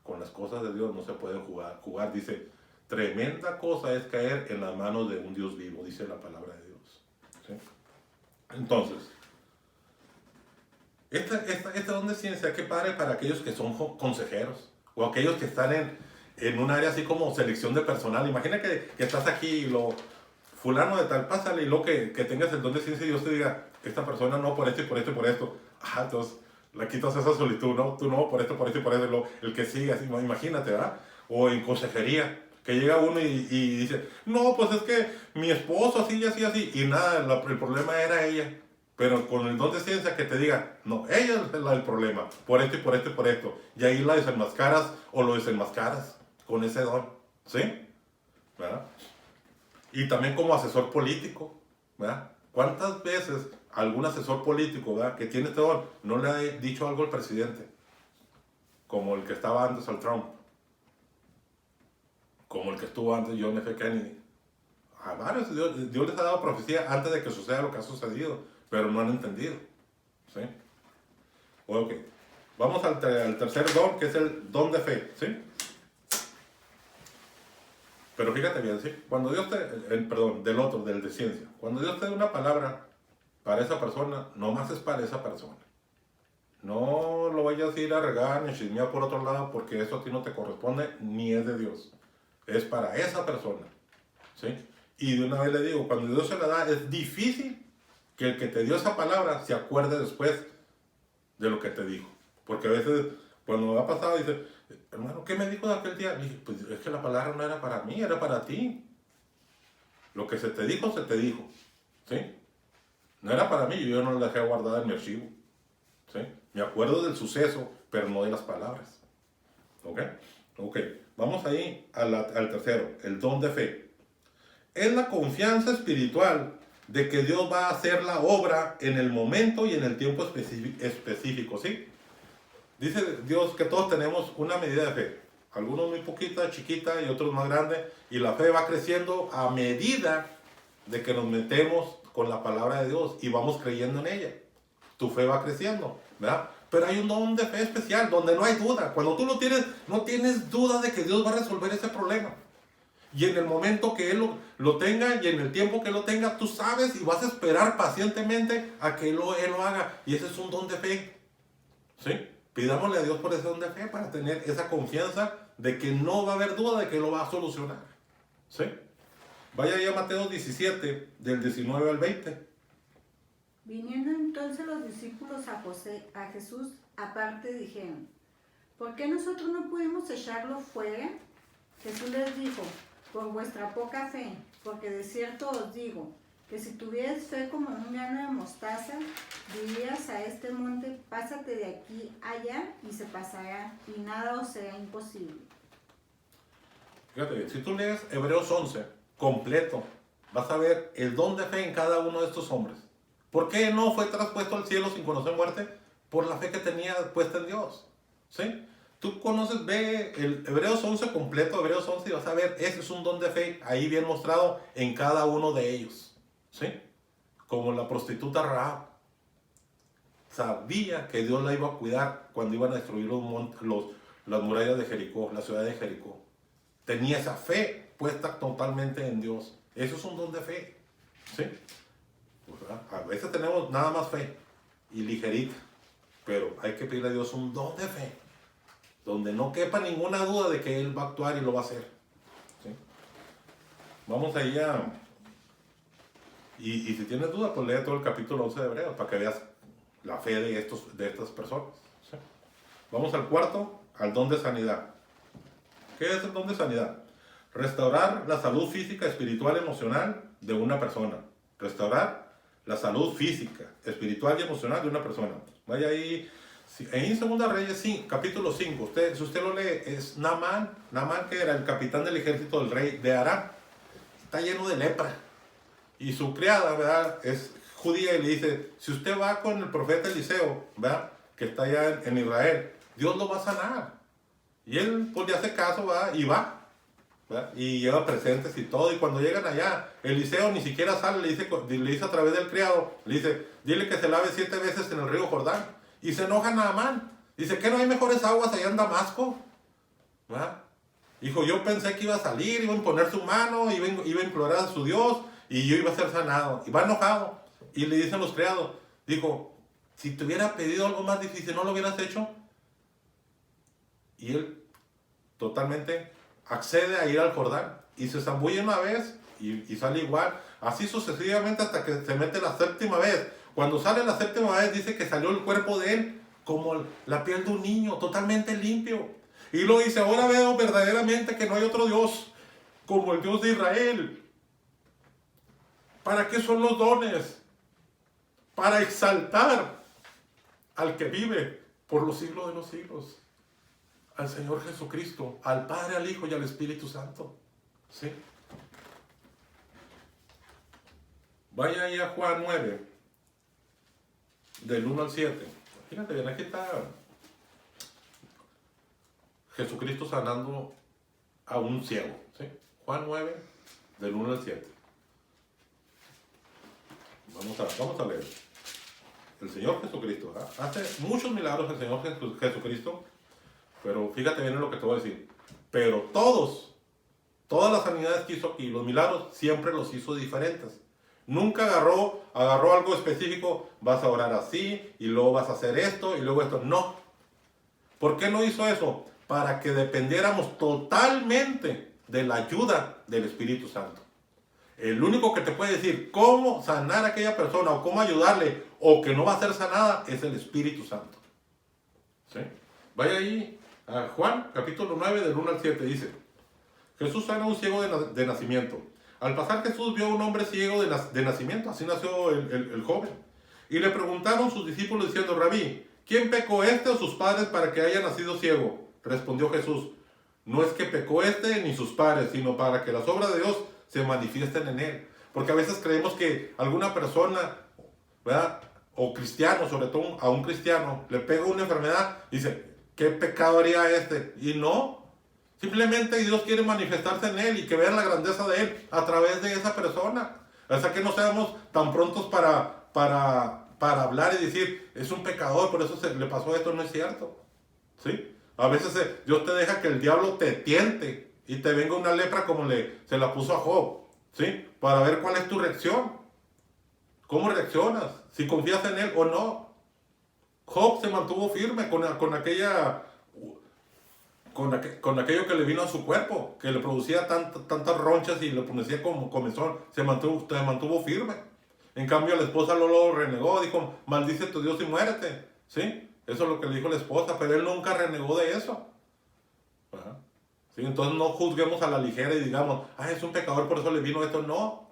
Con las cosas de Dios no se pueden jugar. Dice, tremenda cosa es caer en las manos de un Dios vivo, dice la palabra de Dios. ¿Sí? Entonces, este don de ciencia, qué padre para aquellos que son consejeros o aquellos que están en un área así como selección de personal. Imagina que estás aquí y fulano de tal, pásale y que tengas el don de ciencia y Dios te diga, esta persona no, por esto y por esto y por esto. Entonces le quitas esa solitud, ¿no? Tú no, por esto y por esto, el que sigue, así, imagínate, ¿verdad? O en consejería, que llega uno y dice, no, pues es que mi esposo así y así, así, y nada, el problema era ella. Pero con el don de ciencia que te diga, no, ella es el problema, por esto y por esto y por esto. Y ahí la desenmascaras o lo desenmascaras con ese don, ¿sí? ¿Verdad? Y también como asesor político, ¿verdad? ¿Cuántas veces algún asesor político, ¿verdad?, que tiene este don, no le ha dicho algo al presidente? Como el que estaba antes al Trump, como el que estuvo antes John F. Kennedy. A varios Dios les ha dado profecía antes de que suceda lo que ha sucedido, pero no han entendido. ¿Sí? Ok. Vamos al tercer don, que es el don de fe. ¿Sí? Pero fíjate bien, ¿sí? Cuando Dios del otro, del de ciencia. Cuando Dios te da una palabra para esa persona, nomás es para esa persona. No lo vayas a ir a regar ni chismear por otro lado, porque eso a ti no te corresponde ni es de Dios. Es para esa persona. ¿Sí? Y de una vez le digo, cuando Dios se la da, es difícil que el que te dio esa palabra se acuerde después de lo que te dijo. Porque a veces, cuando me ha pasado, dice, hermano, ¿qué me dijo de aquel día? Y dije, pues es que la palabra no era para mí, era para ti. Lo que se te dijo, ¿sí? No era para mí, yo no la dejé guardada en mi archivo. ¿Sí? Me acuerdo del suceso, pero no de las palabras. ¿Ok? Ok, vamos ahí al tercero, el don de fe. Es la confianza espiritual de que Dios va a hacer la obra en el momento y en el tiempo específico, ¿sí? Dice Dios que todos tenemos una medida de fe. Algunos muy poquita, chiquita y otros más grande. Y la fe va creciendo a medida de que nos metemos con la palabra de Dios y vamos creyendo en ella. Tu fe va creciendo, ¿verdad? Pero hay un don de fe especial donde no hay duda. Cuando tú lo tienes, no tienes duda de que Dios va a resolver ese problema. Y en el momento que Él lo tenga y en el tiempo que lo tenga, tú sabes y vas a esperar pacientemente a que Él lo haga. Y ese es un don de fe. ¿Sí? Pidámosle a Dios por ese don de fe para tener esa confianza de que no va a haber duda de que lo va a solucionar. ¿Sí? Vaya ahí a Mateo 17, del 19 al 20. Viniendo entonces los discípulos a Jesús aparte dijeron, ¿por qué nosotros no pudimos echarlo fuera? Jesús les dijo, por vuestra poca fe, porque de cierto os digo, que si tuvierais fe como un grano de mostaza, dirías a este monte, pásate de aquí allá, y se pasará, y nada os será imposible. Fíjate bien, si tú lees Hebreos 11, completo, vas a ver el don de fe en cada uno de estos hombres. ¿Por qué no fue traspuesto al cielo sin conocer muerte? Por la fe que tenía puesta en Dios. ¿Sí? Tú conoces, ve el Hebreos 11 completo, Hebreos 11, y vas a ver, ese es un don de fe ahí bien mostrado en cada uno de ellos. ¿Sí? Como la prostituta Rahab. Sabía que Dios la iba a cuidar cuando iban a destruir las murallas de Jericó, la ciudad de Jericó. Tenía esa fe puesta totalmente en Dios. Eso es un don de fe. ¿Sí? A veces tenemos nada más fe y ligerita, pero hay que pedirle a Dios un don de fe, donde no quepa ninguna duda de que Él va a actuar y lo va a hacer. ¿Sí? Vamos allá. Y si tienes duda, pues lee todo el capítulo 11 de Hebreos para que veas la fe de estas personas. ¿Sí? Vamos al cuarto, al don de sanidad. ¿Qué es el don de sanidad? Restaurar la salud física, espiritual, emocional de una persona. Restaurar la salud física, espiritual y emocional de una persona. Vaya ahí, en 2 Reyes, capítulo 5, si usted lo lee, es Naamán, que era el capitán del ejército del rey de Aram. Está lleno de lepra. Y su criada, ¿verdad?, es judía y le dice, si usted va con el profeta Eliseo, ¿verdad?, que está allá en Israel, Dios lo va a sanar. Y él pues le hace caso, ¿verdad?, y va. ¿verdad? Y lleva presentes y todo, y cuando llegan allá, Eliseo ni siquiera sale, le dice a través del criado, le dice, dile que se lave 7 veces en el río Jordán, y se enoja Naamán, dice, ¿qué no hay mejores aguas allá en Damasco? ¿verdad? Dijo, yo pensé que iba a salir, iba a imponer su mano, iba a implorar a su Dios, y yo iba a ser sanado, y va enojado, y le dicen los criados, dijo, si te hubiera pedido algo más difícil, ¿no lo hubieras hecho? Y él totalmente accede a ir al Jordán y se zambulle una vez y sale igual, así sucesivamente hasta que se mete la 7ª vez. Cuando sale la 7ª vez dice que salió el cuerpo de él como la piel de un niño, totalmente limpio. Y lo dice, ahora veo verdaderamente que no hay otro Dios como el Dios de Israel. ¿Para qué son los dones? Para exaltar al que vive por los siglos de los siglos. Al Señor Jesucristo, al Padre, al Hijo y al Espíritu Santo. ¿Sí? Vaya ahí a Juan 9, del 1 al 7. Fíjate bien, aquí está Jesucristo sanando a un ciego. ¿Sí? Juan 9, del 1 al 7. Vamos a leer. El Señor Jesucristo, ¿verdad? Hace muchos milagros el Señor Jesucristo, pero fíjate bien en lo que te voy a decir. Pero todas las sanidades que hizo aquí, los milagros, siempre los hizo diferentes. Nunca agarró algo específico, vas a orar así, y luego vas a hacer esto, y luego esto. No. ¿Por qué no hizo eso? Para que dependiéramos totalmente de la ayuda del Espíritu Santo. El único que te puede decir cómo sanar a aquella persona o cómo ayudarle o que no va a ser sanada es el Espíritu Santo. ¿Sí? Vaya ahí a Juan, capítulo 9, del 1 al 7, dice: Jesús sana a un ciego de nacimiento. Al pasar Jesús vio a un hombre ciego de nacimiento, así nació el joven. Y le preguntaron sus discípulos diciendo: Rabí, ¿quién pecó, este o sus padres, para que haya nacido ciego? Respondió Jesús: no es que pecó este ni sus padres, sino para que las obras de Dios se manifiesten en él. Porque a veces creemos que alguna persona, ¿verdad?, o cristiano, sobre todo a un cristiano, le pega una enfermedad y dice: ¿qué pecado haría este? Y no, simplemente Dios quiere manifestarse en él y que vean la grandeza de él a través de esa persona. O sea, que no seamos tan prontos para hablar y decir: es un pecador, por eso le pasó esto. No es cierto, ¿sí? A veces Dios te deja que el diablo te tiente y te venga una lepra como se la puso a Job, ¿sí? Para ver cuál es tu reacción. ¿Cómo reaccionas? Si confías en él o no. Job se mantuvo firme con aquello que le vino a su cuerpo, que le producía tantas ronchas y le producía como comezón. Se mantuvo firme. En cambio, la esposa lo renegó, dijo: maldice tu Dios y muérete, ¿sí? Eso es lo que le dijo la esposa, pero él nunca renegó de eso. Ajá. ¿Sí? Entonces no juzguemos a la ligera y digamos: es un pecador, por eso le vino esto. No.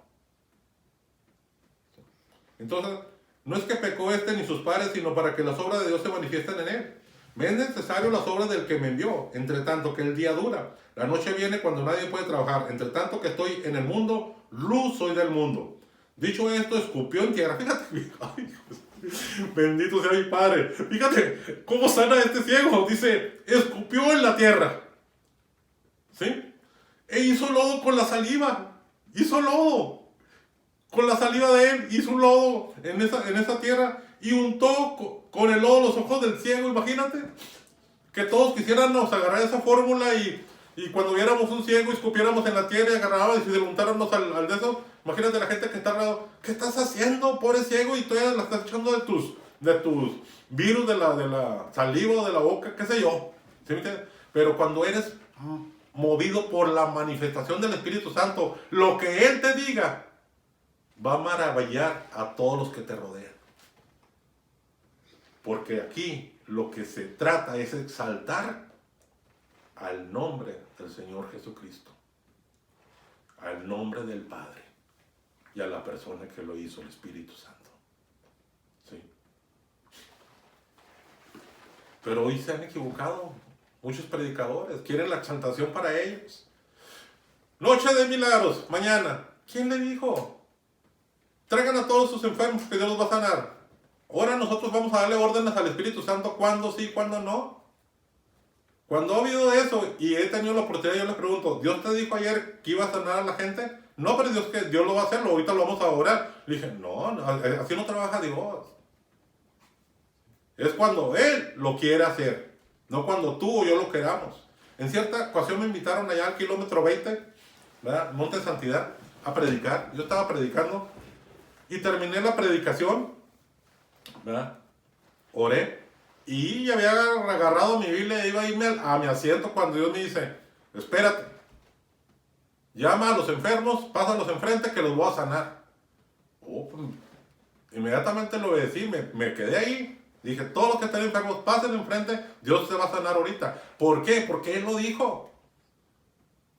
Entonces, no es que pecó este ni sus padres, sino para que las obras de Dios se manifiesten en él. Me es necesario las obras del que me envió, entre tanto que el día dura. La noche viene cuando nadie puede trabajar. Entre tanto que estoy en el mundo, luz soy del mundo. Dicho esto, escupió en tierra. Fíjate, ay, bendito sea mi Padre. Fíjate cómo sana este ciego. Dice: escupió en la tierra, ¿sí? E hizo lodo con la saliva. Hizo lodo con la saliva de él. Hizo un lodo en esa tierra y untó con el lodo los ojos del ciego. Imagínate que todos quisiéramos agarrar esa fórmula y cuando viéramos un ciego escupiéramos en la tierra y agarrábamos y se le untáramos al de eso. Imagínate la gente que está al lado: ¿qué estás haciendo, pobre ciego? Y todavía la estás echando de tus virus de la saliva o de la boca, qué sé yo. ¿Sí me entiendes? Pero cuando eres movido por la manifestación del Espíritu Santo, lo que Él te diga va a maravillar a todos los que te rodean. Porque aquí lo que se trata es exaltar al nombre del Señor Jesucristo, al nombre del Padre y a la persona que lo hizo, el Espíritu Santo. ¿Sí? Pero hoy se han equivocado muchos predicadores, quieren la exaltación para ellos. Noche de milagros, mañana. ¿Quién le dijo? Traigan a todos sus enfermos que Dios los va a sanar. Ahora nosotros vamos a darle órdenes al Espíritu Santo cuándo sí, cuándo no. Cuando ha habido eso y he tenido la oportunidad, yo les pregunto: ¿Dios te dijo ayer que iba a sanar a la gente? No, pero Dios lo va a hacer, ahorita lo vamos a orar. Le dije: no, así no trabaja Dios. Es cuando Él lo quiere hacer, no cuando tú o yo lo queramos. En cierta ocasión me invitaron allá al kilómetro 20, ¿verdad?, Monte de Santidad, a predicar. Yo estaba predicando y terminé la predicación, ¿verdad? Oré y había agarrado mi Biblia e iba a irme a mi asiento cuando Dios me dice: espérate, llama a los enfermos, pásalos enfrente que los voy a sanar. Pues, inmediatamente lo obedecí, me quedé ahí. Dije: todos los que estén enfermos, pasen enfrente, Dios se va a sanar ahorita. ¿Por qué? Porque Él lo dijo.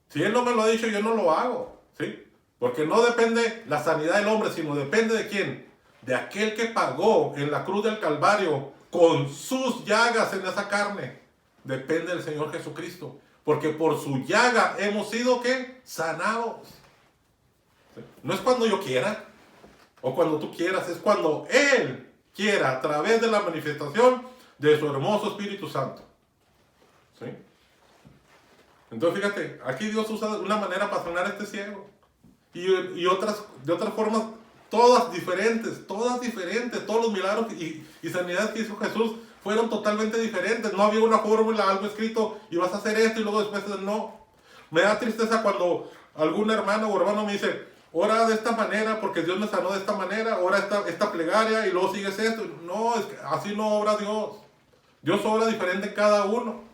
Si Él no me lo ha dicho, yo no lo hago, ¿sí? Porque no depende la sanidad del hombre, sino depende de quién. De aquel que pagó en la cruz del Calvario con sus llagas en esa carne. Depende del Señor Jesucristo. Porque por su llaga hemos sido, ¿qué?, sanados. ¿Sí? No es cuando yo quiera o cuando tú quieras, es cuando Él quiera, a través de la manifestación de su hermoso Espíritu Santo. ¿Sí? Entonces fíjate, aquí Dios usa una manera para sanar a este ciego. Y de otras formas, todas diferentes, todos los milagros y sanidades que hizo Jesús fueron totalmente diferentes. No había una fórmula, algo escrito, y vas a hacer esto y luego después no. Me da tristeza cuando algún hermano o hermano me dice, ora de esta manera porque Dios me sanó de esta manera, ora esta plegaria y luego sigues esto. No, es que así no obra Dios. Dios obra diferente en cada uno.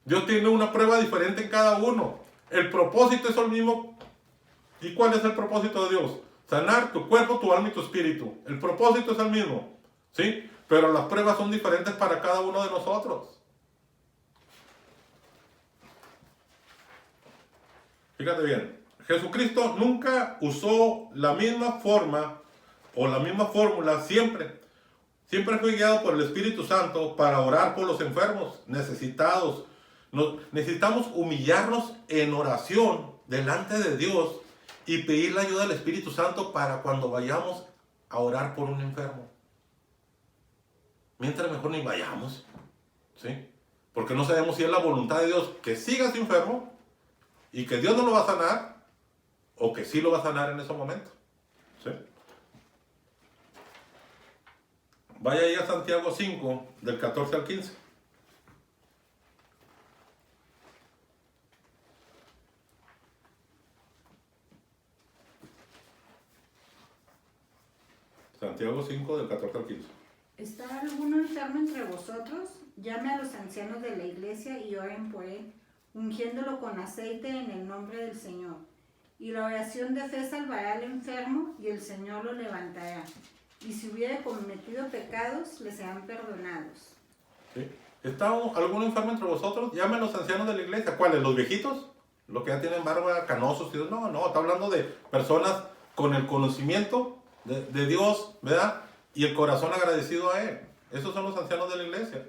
Dios tiene una prueba diferente en cada uno. El propósito es el mismo. ¿Y cuál es el propósito de Dios? Sanar tu cuerpo, tu alma y tu espíritu. El propósito es el mismo, ¿sí? Pero las pruebas son diferentes para cada uno de nosotros. Fíjate bien, Jesucristo nunca usó la misma forma o la misma fórmula siempre. Siempre fue guiado por el Espíritu Santo para orar por los enfermos, necesitados. Necesitamos humillarnos en oración delante de Dios y pedir la ayuda del Espíritu Santo para cuando vayamos a orar por un enfermo. Mientras mejor ni vayamos, ¿sí? Porque no sabemos si es la voluntad de Dios que sigas enfermo y que Dios no lo va a sanar o que sí lo va a sanar en ese momento, ¿sí? Vaya ahí a Santiago 5, del 14 al 15. Santiago 5, del 14 al 15. ¿Está alguno enfermo entre vosotros? Llame a los ancianos de la iglesia y oren por él, ungiéndolo con aceite en el nombre del Señor. Y la oración de fe salvará al enfermo y el Señor lo levantará. Y si hubiere cometido pecados, le serán perdonados. ¿Sí? ¿Está algún enfermo entre vosotros? Llame a los ancianos de la iglesia. ¿Cuáles? ¿Los viejitos? ¿Los que ya tienen barba, canosos? No, está hablando de personas con el conocimiento de Dios, ¿verdad? Y el corazón agradecido a Él. Esos son los ancianos de la iglesia.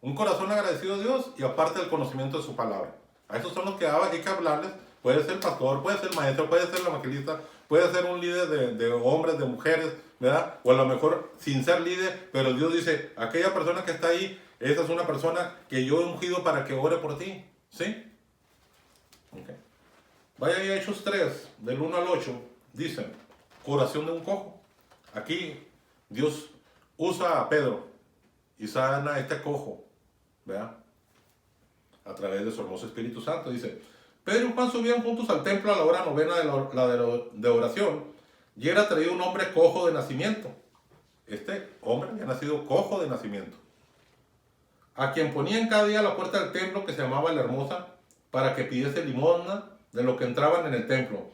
Un corazón agradecido a Dios y aparte del conocimiento de su palabra. A esos son los que hay que hablarles. Puede ser el pastor, puede ser el maestro, puede ser el evangelista, puede ser un líder de hombres, de mujeres, ¿verdad? O a lo mejor sin ser líder, pero Dios dice, aquella persona que está ahí, esa es una persona que yo he ungido para que ore por ti, ¿sí? Okay. Vaya ahí a Hechos 3, del 1 al 8, dice, curación de un cojo. Aquí Dios usa a Pedro y sana a este cojo, ¿verdad? A través de su hermoso Espíritu Santo, dice, Pedro y Juan subían juntos al templo a la hora novena de oración, y era traído un hombre cojo de nacimiento. Este hombre había nacido cojo de nacimiento, a quien ponían cada día a la puerta del templo, que se llamaba La Hermosa, para que pidiese limosna de lo que entraban en el templo.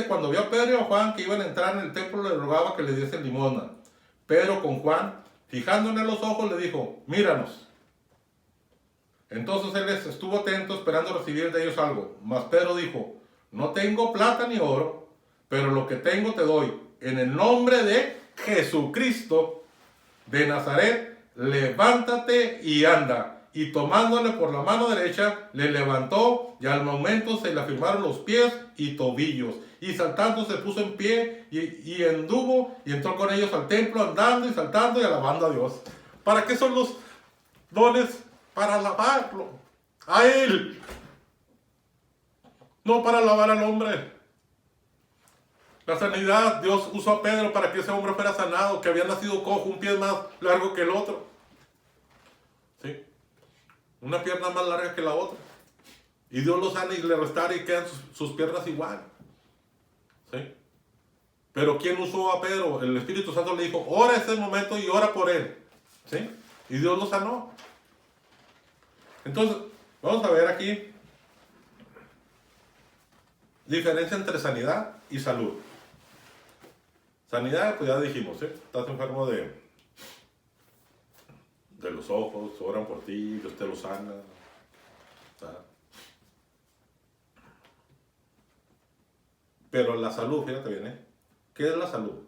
Cuando vio a Pedro y a Juan que iban a entrar en el templo, le rogaba que le diesen limosna. Pedro con Juan, fijándole en los ojos, le dijo, míranos. Entonces él les estuvo atento, esperando recibir de ellos algo. Mas Pedro dijo, no tengo plata ni oro, pero lo que tengo te doy. En el nombre de Jesucristo de Nazaret, levántate y anda. Y tomándole por la mano derecha, le levantó, y al momento se le afirmaron los pies y tobillos. Y saltando se puso en pie y anduvo y entró con ellos al templo, andando y saltando y alabando a Dios. ¿Para qué son los dones? Para alabarlo a Él, no para alabar al hombre. La sanidad, Dios usó a Pedro para que ese hombre fuera sanado, que había nacido cojo, un pie más largo que el otro, ¿sí? Una pierna más larga que la otra, y Dios lo sana y le restaura y quedan sus piernas igual, ¿sí? Pero ¿quién usó a Pedro? El Espíritu Santo le dijo, ora ese momento y ora por él, ¿sí? Y Dios lo sanó. Entonces, vamos a ver aquí diferencia entre sanidad y salud. Sanidad, pues ya dijimos, ¿sí? Estás enfermo de los ojos, oran por ti, Dios te lo sana, ¿sabes? Pero la salud, fíjate bien, ¿qué es la salud?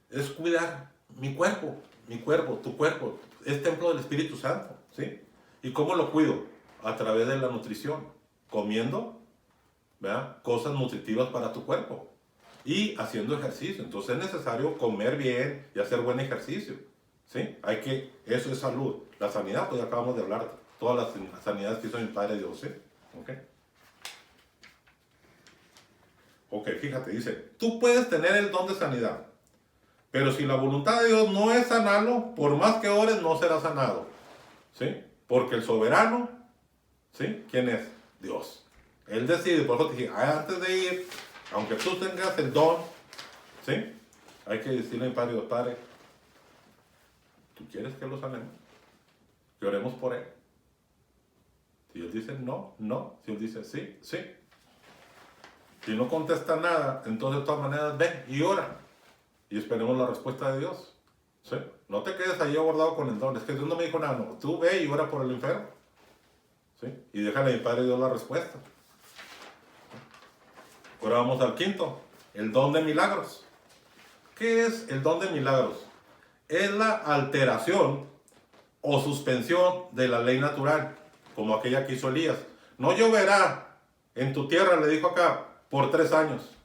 Es cuidar mi cuerpo, tu cuerpo, es templo del Espíritu Santo, ¿sí? ¿Y cómo lo cuido? A través de la nutrición, comiendo, ¿verdad?, cosas nutritivas para tu cuerpo y haciendo ejercicio. Entonces es necesario comer bien y hacer buen ejercicio, ¿sí? Eso es salud. La sanidad, pues ya acabamos de hablar, todas las sanidades que hizo mi Padre Dios, ¿sí? ¿Okay? Ok, fíjate, dice, tú puedes tener el don de sanidad, pero si la voluntad de Dios no es sanarlo, por más que ores, no será sanado. ¿Sí? Porque el soberano, ¿sí? ¿Quién es? Dios. Él decide, por eso te dije, antes de ir, aunque tú tengas el don, ¿sí? Hay que decirle al Padre, Dios, Padre, ¿tú quieres que lo sanemos? Que oremos por él. Si él dice no, no. Si él dice sí, sí. Si no contesta nada, entonces de todas maneras ve y ora. Y esperemos la respuesta de Dios. ¿Sí? No te quedes ahí abordado con el don. Es que Dios no me dijo nada. No, tú ve y ora por el enfermo. ¿Sí? Y déjale a mi Padre Dios la respuesta. Ahora vamos al quinto. El don de milagros. ¿Qué es el don de milagros? Es la alteración o suspensión de la ley natural, como aquella que hizo Elías. No lloverá en tu tierra, le dijo acá, por 3 años.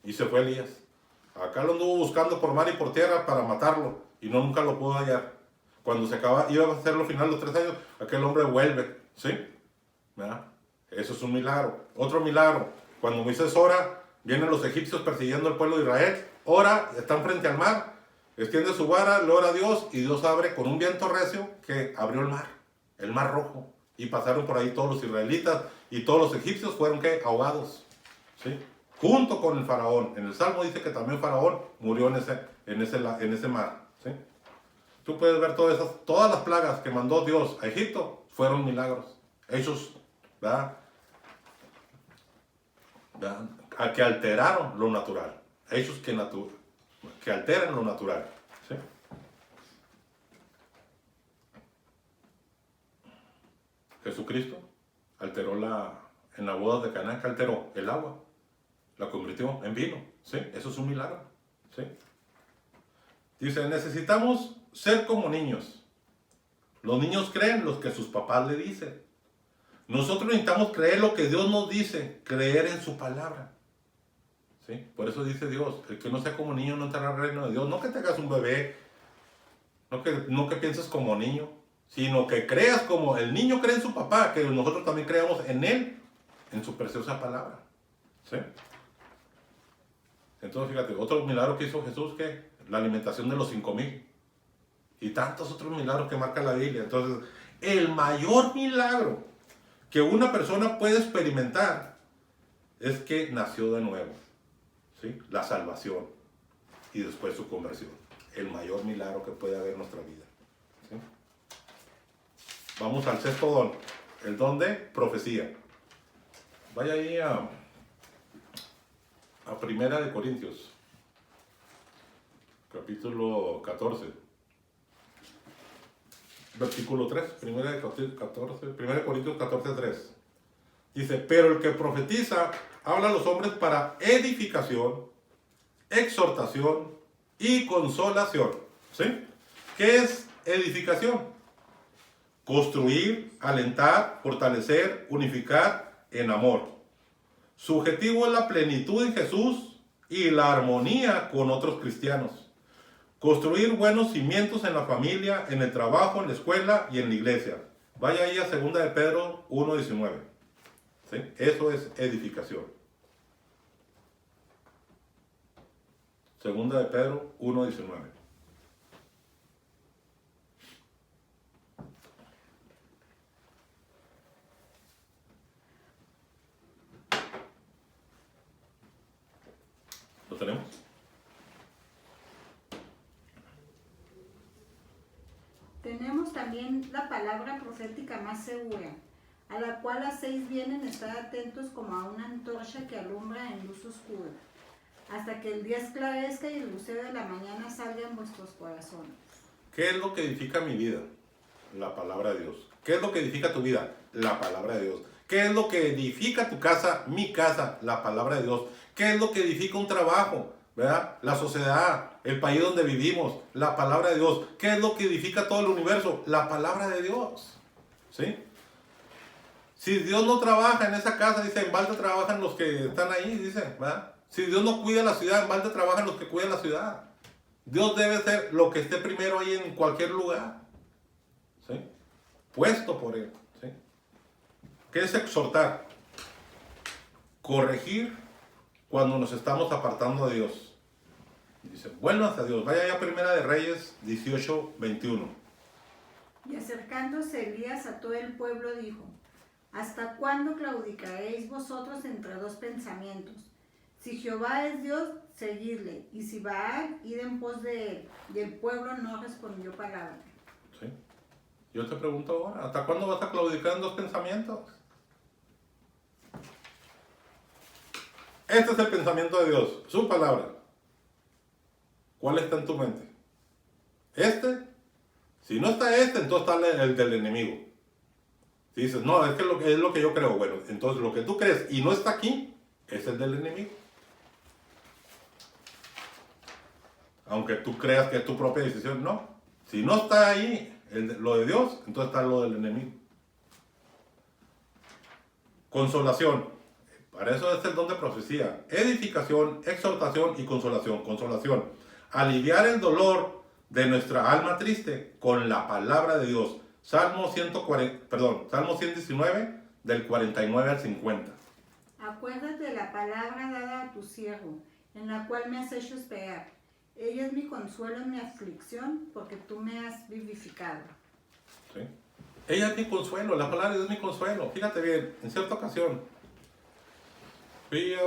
Y se fue Elías. Acá lo anduvo buscando por mar y por tierra para matarlo, y no nunca lo pudo hallar. Cuando se iba a hacer lo final los 3 años, aquel hombre vuelve, ¿sí? ¿Verdad? Eso es un milagro. Otro milagro, cuando Moisés ora, vienen los egipcios persiguiendo al pueblo de Israel, ora, están frente al mar, extiende su vara, le ora a Dios, y Dios abre con un viento recio que abrió el mar rojo, y pasaron por ahí todos los israelitas, y todos los egipcios fueron, ¿qué? Ahogados, ¿sí? Junto con el faraón. En el Salmo dice que también faraón murió en ese mar, ¿sí? Tú puedes ver todas las plagas que mandó Dios a Egipto, fueron milagros, hechos, ¿verdad? A que alteraron lo natural, hechos que alteran lo natural, ¿sí? Jesucristo alteró en la boda de Caná, que alteró el agua, la convirtió en vino, ¿sí? Eso es un milagro, ¿sí? Dice, necesitamos ser como niños. Los niños creen lo que sus papás le dicen. Nosotros necesitamos creer lo que Dios nos dice, creer en su palabra, ¿sí? Por eso dice Dios, el que no sea como niño no entrará al reino de Dios. No que te hagas un bebé, no que pienses como niño, sino que creas como el niño cree en su papá, que nosotros también creamos en él, en su preciosa palabra, ¿sí? Entonces, fíjate, otro milagro que hizo Jesús, que la alimentación de los 5,000. Y tantos otros milagros que marca la Biblia. Entonces, el mayor milagro que una persona puede experimentar es que nació de nuevo, ¿sí? La salvación y después su conversión. El mayor milagro que puede haber en nuestra vida, ¿sí? Vamos al sexto don, el don de profecía. Vaya ahí a Primera de Corintios, capítulo 14, versículo 3, Primera de Corintios 14, 3. Dice, pero el que profetiza habla a los hombres para edificación, exhortación y consolación, ¿sí? ¿Qué es edificación? Construir, alentar, fortalecer, unificar en amor. Su objetivo es la plenitud en Jesús y la armonía con otros cristianos. Construir buenos cimientos en la familia, en el trabajo, en la escuela y en la iglesia. Vaya ahí a 2 de Pedro 1:19. ¿Sí? Eso es edificación. 2 de Pedro 1:19. ¿Lo tenemos? Tenemos también la palabra profética más segura, a la cual hacéis bien en estar atentos como a una antorcha que alumbra en luz oscura, hasta que el día esclarezca y el lucero de la mañana salga en vuestros corazones. ¿Qué es lo que edifica mi vida? La palabra de Dios. ¿Qué es lo que edifica tu vida? La palabra de Dios. ¿Qué es lo que edifica tu casa? Mi casa, la palabra de Dios. ¿Qué es lo que edifica un trabajo? ¿Verdad? La sociedad, el país donde vivimos, la palabra de Dios. ¿Qué es lo que edifica todo el universo? La palabra de Dios. ¿Sí? Si Dios no trabaja en esa casa, dice, en balde trabajan los que están ahí, dice, ¿verdad? Si Dios no cuida la ciudad, en balde trabajan los que cuidan la ciudad. Dios debe ser lo que esté primero ahí en cualquier lugar, ¿sí? Puesto por Él, ¿sí? ¿Qué es exhortar? Corregir cuando nos estamos apartando de Dios. Dice, vuelvan a Dios. Vaya ya a Primera de Reyes 18:21. Y acercándose Elías a todo el pueblo dijo, ¿hasta cuándo claudicaréis vosotros entre dos pensamientos? Si Jehová es Dios, seguidle, y si Baal, id en pos de él. Y el pueblo no respondió palabra. ¿Sí? Yo te pregunto ahora, ¿hasta cuándo vas a claudicar en dos pensamientos? Este es el pensamiento de Dios, su palabra. ¿Cuál está en tu mente? ¿Este? Si no está este, entonces está el del enemigo. Si dices, no, es que es lo que yo creo, bueno, entonces lo que tú crees y no está aquí, es el del enemigo. Aunque tú creas que es tu propia decisión, no. Si no está ahí lo de Dios, entonces está lo del enemigo. Consolación. Para eso es el don de profecía. Edificación, exhortación y consolación. Consolación. Aliviar el dolor de nuestra alma triste con la palabra de Dios. Salmo 119, del 49 al 50. Acuérdate de la palabra dada a tu siervo, en la cual me has hecho esperar. Ella es mi consuelo en mi aflicción, porque tú me has vivificado. ¿Sí? Ella es mi consuelo, la palabra de Dios es mi consuelo. Fíjate bien, en cierta ocasión fui a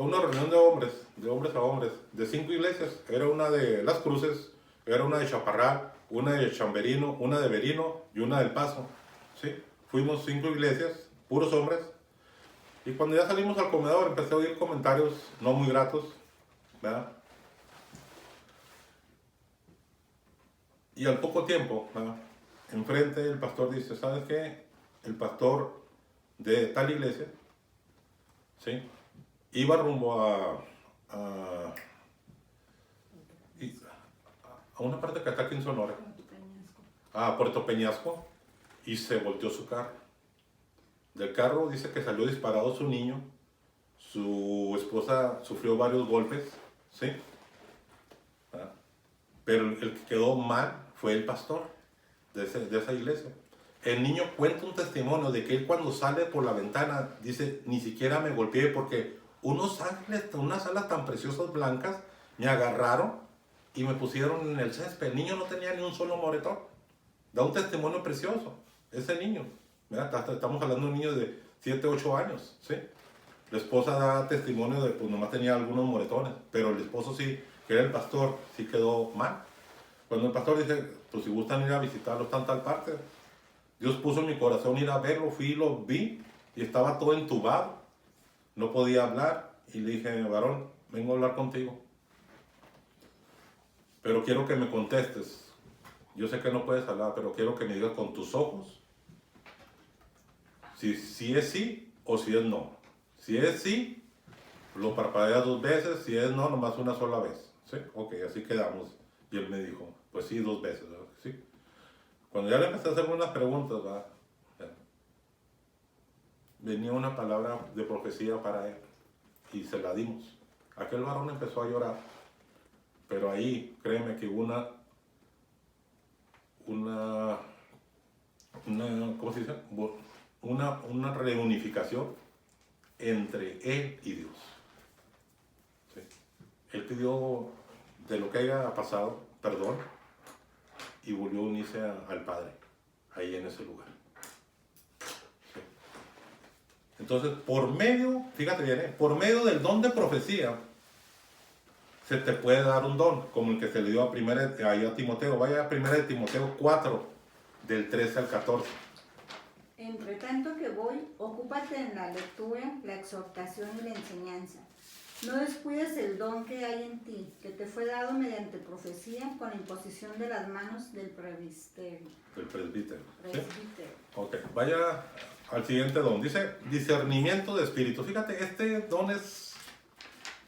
una reunión de hombres a hombres, de 5 iglesias. Era una de Las Cruces, era una de Chaparral, una de Chamberino, una de Verino y una del Paso. ¿Sí? Fuimos 5 iglesias, puros hombres. Y cuando ya salimos al comedor empecé a oír comentarios no muy gratos, ¿verdad? Y al poco tiempo, ¿verdad?, enfrente el pastor dice, ¿sabes qué? El pastor de tal iglesia, ¿sí?, iba rumbo a una parte que está aquí en Sonora, a Puerto Peñasco, y se volteó su carro. Del carro dice que salió disparado su niño, su esposa sufrió varios golpes, ¿sí? ¿Verdad? Pero el que quedó mal fue el pastor de esa iglesia. El niño cuenta un testimonio de que él cuando sale por la ventana dice, ni siquiera me golpeé porque unos ángeles, unas alas tan preciosas blancas me agarraron y me pusieron en el césped. El niño no tenía ni un solo moretón. Da un testimonio precioso, ese niño. ¿Verdad? Estamos hablando de un niño de 7, 8 años, ¿sí? La esposa da testimonio de, pues nomás tenía algunos moretones, pero el esposo sí, que era el pastor, sí quedó mal. Cuando el pastor dice, pues si gustan ir a visitarlo, está en tal parte. Dios puso en mi corazón ir a verlo, fui y lo vi, y estaba todo entubado. No podía hablar, y le dije, varón, vengo a hablar contigo. Pero quiero que me contestes. Yo sé que no puedes hablar, pero quiero que me digas con tus ojos si es sí o si es no. Si es sí, lo parpadeas 2 veces, si es no, nomás una sola vez. ¿Sí? Ok, así quedamos. Y él me dijo, pues sí, 2 veces. ¿Verdad? Sí. Cuando ya le empecé a hacer unas preguntas, ¿verdad?, venía una palabra de profecía para él y se la dimos. Aquel varón empezó a llorar, pero ahí, créeme que hubo ¿cómo se dice? Una reunificación entre él y Dios. ¿Sí? Él pidió de lo que haya pasado perdón y volvió a unirse al Padre ahí en ese lugar. ¿Sí? Entonces, fíjate bien, por medio del don de profecía se te puede dar un don, como el que se le dio a Timoteo. Vaya a 1 Timoteo 4, del 13 al 14. Entre tanto que voy, ocúpate en la lectura, la exhortación y la enseñanza. No descuides el don que hay en ti, que te fue dado mediante profecía con imposición de las manos del presbítero. El presbítero. ¿Sí? Presbítero. Ok, vaya al siguiente don. Dice discernimiento de espíritus. Fíjate, este don es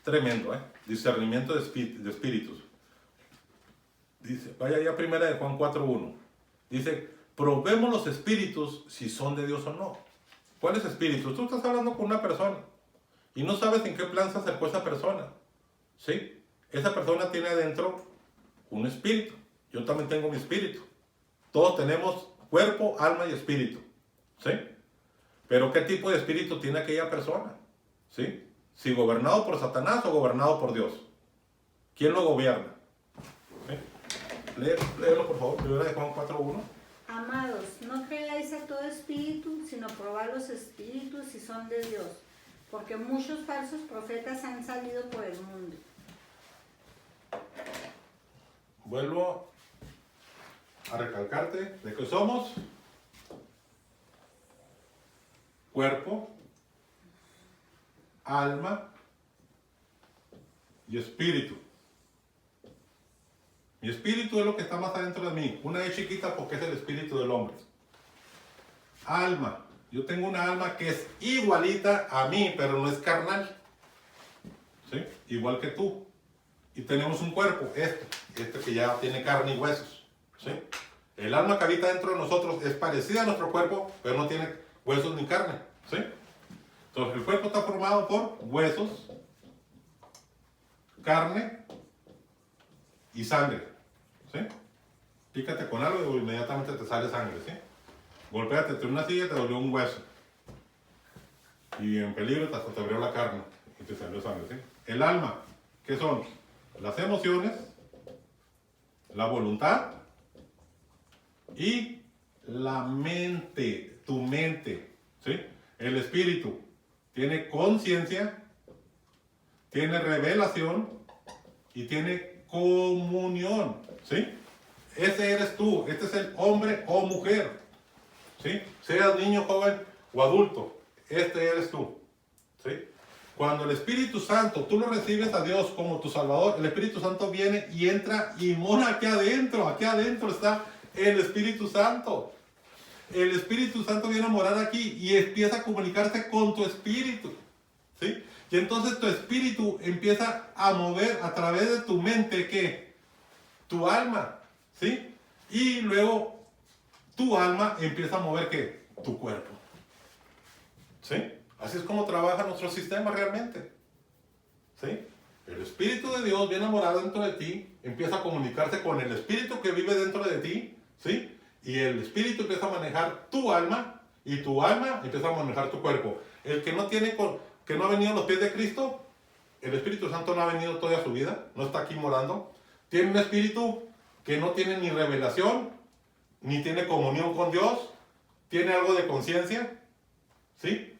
tremendo, ¿eh? Discernimiento de espíritus. Dice, vaya ya primera de Juan 4:1. Dice, probemos los espíritus si son de Dios o no. ¿Cuáles espíritus? Tú estás hablando con una persona y no sabes en qué plan se acercó esa persona. ¿Sí? Esa persona tiene adentro un espíritu. Yo también tengo mi espíritu. Todos tenemos cuerpo, alma y espíritu. ¿Sí? Pero ¿qué tipo de espíritu tiene aquella persona? ¿Sí? si gobernado por Satanás o gobernado por Dios. ¿Quién lo gobierna? ¿Sí? Léelo por favor, primera de Juan 4:1. Amados, no creáis a todo espíritu, sino probad los espíritus si son de Dios, porque muchos falsos profetas han salido por el mundo. Vuelvo a recalcarte de que somos cuerpo, alma y espíritu. Mi espíritu es lo que está más adentro de mí. Una es chiquita porque es el espíritu del hombre. Alma. Yo tengo una alma que es igualita a mí, pero no es carnal. ¿Sí? Igual que tú. Y tenemos un cuerpo, este que ya tiene carne y huesos. ¿Sí? El alma que habita dentro de nosotros es parecida a nuestro cuerpo, pero no tiene huesos ni carne. ¿Sí? Entonces el cuerpo está formado por huesos, carne y sangre. ¿Sí? Pícate con algo y inmediatamente te sale sangre. ¿Sí? Golpéate en una silla y te dolió un hueso. Y en peligro hasta te abrió la carne y te salió sangre. ¿Sí? El alma, ¿qué son? Las emociones, la voluntad y la mente, tu mente. ¿Sí? El espíritu tiene conciencia, tiene revelación y tiene comunión. ¿Sí? Ese eres tú, este es el hombre o mujer. ¿Sí? Seas niño, joven o adulto, este eres tú. ¿Sí? Cuando el Espíritu Santo, tú lo recibes a Dios como tu Salvador, el Espíritu Santo viene y entra y mora aquí adentro. Aquí adentro está el Espíritu Santo. El Espíritu Santo viene a morar aquí y empieza a comunicarse con tu espíritu. ¿Sí? Y entonces tu espíritu empieza a mover a través de tu mente, ¿qué? Tu alma. ¿Sí? Y luego tu alma empieza a mover, ¿qué? Tu cuerpo. ¿Sí? Así es como trabaja nuestro sistema realmente. ¿Sí? El Espíritu de Dios viene a morar dentro de ti, empieza a comunicarse con el Espíritu que vive dentro de ti, ¿sí? Y el Espíritu empieza a manejar tu alma y tu alma empieza a manejar tu cuerpo. El que no que no ha venido a los pies de Cristo, el Espíritu Santo no ha venido toda su vida, no está aquí morando. Tiene un espíritu que no tiene ni revelación, ni tiene comunión con Dios, tiene algo de conciencia, ¿sí?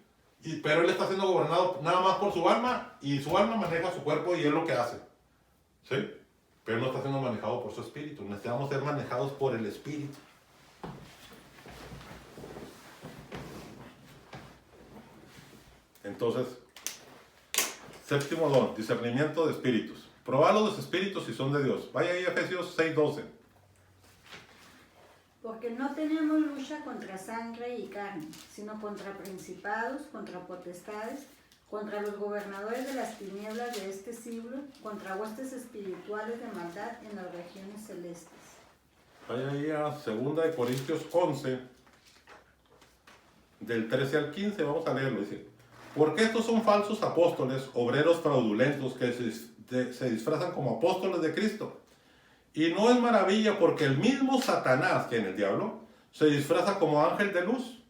Pero él está siendo gobernado nada más por su alma y su alma maneja su cuerpo y es lo que hace. ¿Sí? Pero no está siendo manejado por su espíritu. Necesitamos ser manejados por el espíritu. Entonces, séptimo don, discernimiento de espíritus. Probad los espíritus si son de Dios. Vaya ahí a Efesios 6:12. Porque no tenemos lucha contra sangre y carne, sino contra principados, contra potestades, contra los gobernadores de las tinieblas de este siglo, contra huestes espirituales de maldad en las regiones celestes. Vaya ahí a 2 Corintios 11, del 13 al 15, vamos a leerlo. Dice, porque estos son falsos apóstoles, obreros fraudulentos que se disfrazan como apóstoles de Cristo. Y no es maravilla porque el mismo Satanás, que en el diablo, se disfraza como ángel de luz.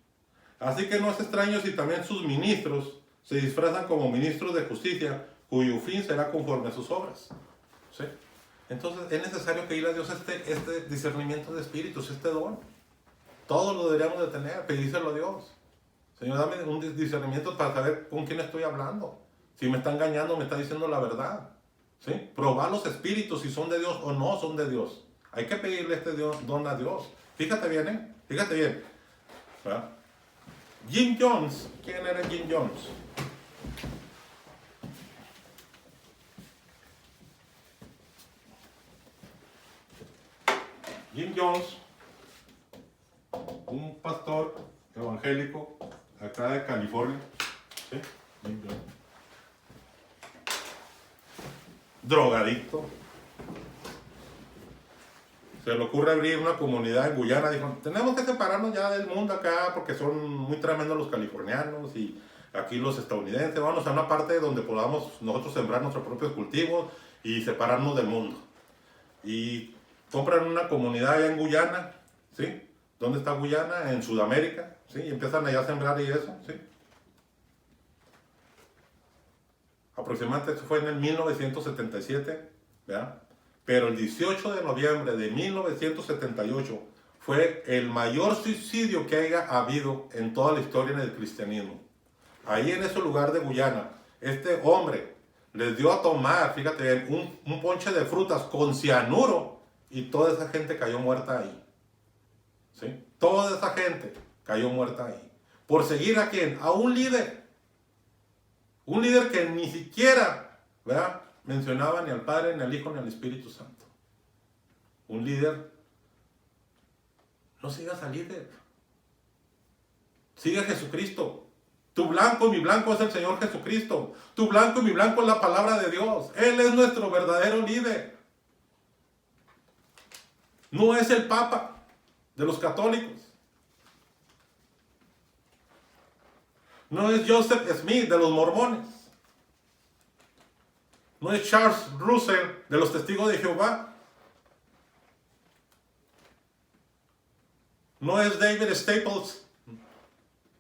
Así que no es extraño si también sus ministros se disfrazan como ministros de justicia, cuyo fin será conforme a sus obras. ¿Sí? Entonces es necesario pedirle a Dios este discernimiento de espíritus, este don. Todos lo deberíamos de tener, pedírselo a Dios. Señor, dame un discernimiento para saber con quién estoy hablando. Si me está engañando, me está diciendo la verdad. ¿Sí? Probar los espíritus si son de Dios o no son de Dios. Hay que pedirle este don a Dios. Fíjate bien, ¿eh? Fíjate bien. ¿verdad? Jim Jones. ¿Quién era Jim Jones? Jim Jones, un pastor evangélico acá de California. ¿Sí? Jim Jones. Drogadicto. Se le ocurre abrir una comunidad en Guyana. Dijo, tenemos que separarnos ya del mundo acá porque son muy tremendos los californianos y aquí los estadounidenses. Vamos a una parte donde podamos nosotros sembrar nuestros propios cultivos y separarnos del mundo. Y compran una comunidad allá en Guyana, ¿sí? ¿Dónde está Guyana? En Sudamérica, ¿sí? Y empiezan allá a sembrar y eso, ¿sí? aproximadamente esto fue en el 1977, ¿verdad? Pero el 18 de noviembre de 1978 fue el mayor suicidio que haya habido en toda la historia del cristianismo. Ahí en ese lugar de Guyana, este hombre les dio a tomar, fíjate, un ponche de frutas con cianuro y toda esa gente cayó muerta ahí. ¿Sí? Toda esa gente cayó muerta ahí. ¿Por seguir a quién? A un líder. Un líder que ni siquiera, ¿verdad?, mencionaba ni al Padre, ni al Hijo, ni al Espíritu Santo. Un líder. No sigas al líder. Sigue a Jesucristo. Tu blanco y mi blanco es el Señor Jesucristo. Tu blanco y mi blanco es la palabra de Dios. Él es nuestro verdadero líder. No es el Papa de los católicos. No es Joseph Smith de los mormones. No es Charles Russell de los testigos de Jehová. No es David Staples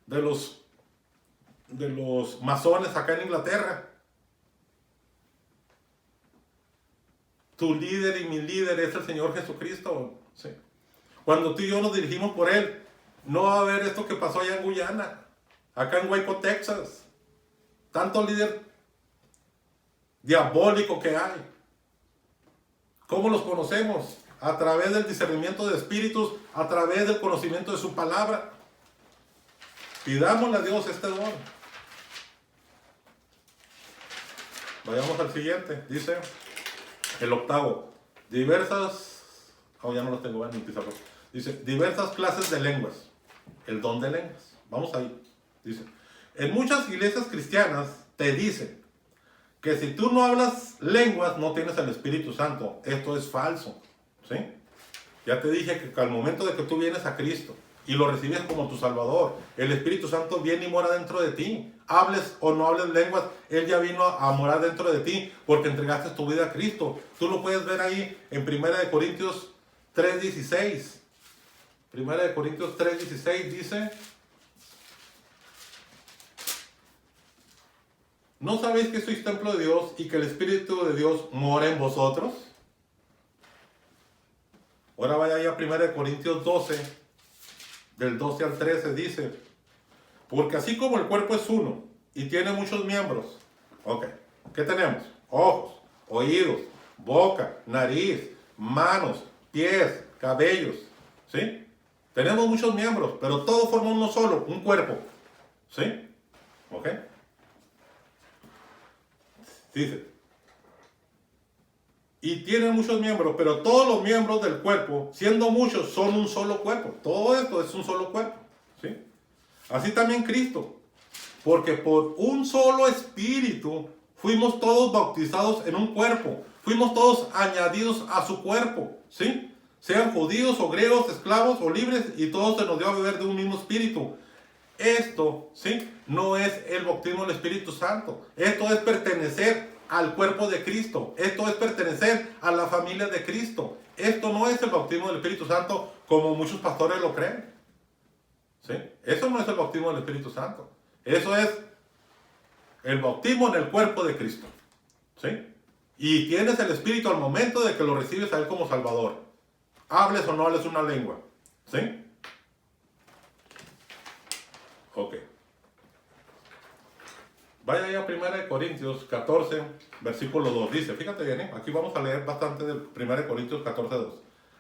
de los masones acá en Inglaterra. Tu líder y mi líder es el Señor Jesucristo. ¿Sí? Cuando tú y yo nos dirigimos por Él, no va a haber esto que pasó allá en Guyana, acá en Waco, Texas. Tanto líder diabólico que hay. ¿Cómo los conocemos? A través del discernimiento de espíritus, a través del conocimiento de su palabra. Pidámosle a Dios este don. Vayamos al siguiente. Dice el octavo. Ya no los tengo, van a empezar. Dice, diversas clases de lenguas. El don de lenguas. Vamos ahí. Dice, en muchas iglesias cristianas te dicen que si tú no hablas lenguas, no tienes el Espíritu Santo. Esto es falso. ¿Sí? Ya te dije que al momento de que tú vienes a Cristo y lo recibes como tu Salvador, el Espíritu Santo viene y mora dentro de ti. Hables o no hables lenguas, Él ya vino a morar dentro de ti porque entregaste tu vida a Cristo. Tú lo puedes ver ahí en 1 Corintios 3:16. 1 Corintios 3:16 dice: ¿no sabéis que sois templo de Dios y que el Espíritu de Dios mora en vosotros? Ahora vaya ahí a 1 Corintios 12, del 12 al 13, dice: porque así como el cuerpo es uno y tiene muchos miembros, ok, ¿qué tenemos? Ojos, oídos, boca, nariz, manos, pies, cabellos, ¿sí? Tenemos muchos miembros, pero todos forman uno solo, un cuerpo, ¿sí? Ok. Dice, y tiene muchos miembros, pero todos los miembros del cuerpo, siendo muchos, son un solo cuerpo. Todo esto es un solo cuerpo, ¿sí? Así también Cristo, porque por un solo espíritu fuimos todos bautizados en un cuerpo, fuimos todos añadidos a su cuerpo, ¿sí? Sean judíos o griegos, esclavos o libres, y todos se nos dio a beber de un mismo espíritu. Esto, ¿sí?, no es el bautismo del Espíritu Santo. Esto es pertenecer al cuerpo de Cristo. Esto es pertenecer a la familia de Cristo. Esto no es el bautismo del Espíritu Santo como muchos pastores lo creen. ¿Sí? Eso no es el bautismo del Espíritu Santo. Eso es el bautismo en el cuerpo de Cristo. ¿Sí? Y tienes el Espíritu al momento de que lo recibes a Él como Salvador. Hables o no hables una lengua. ¿Sí? Ok. Vaya ya a 1 Corintios 14, versículo 2. Dice, fíjate bien, aquí vamos a leer bastante del 1 Corintios 14, 2.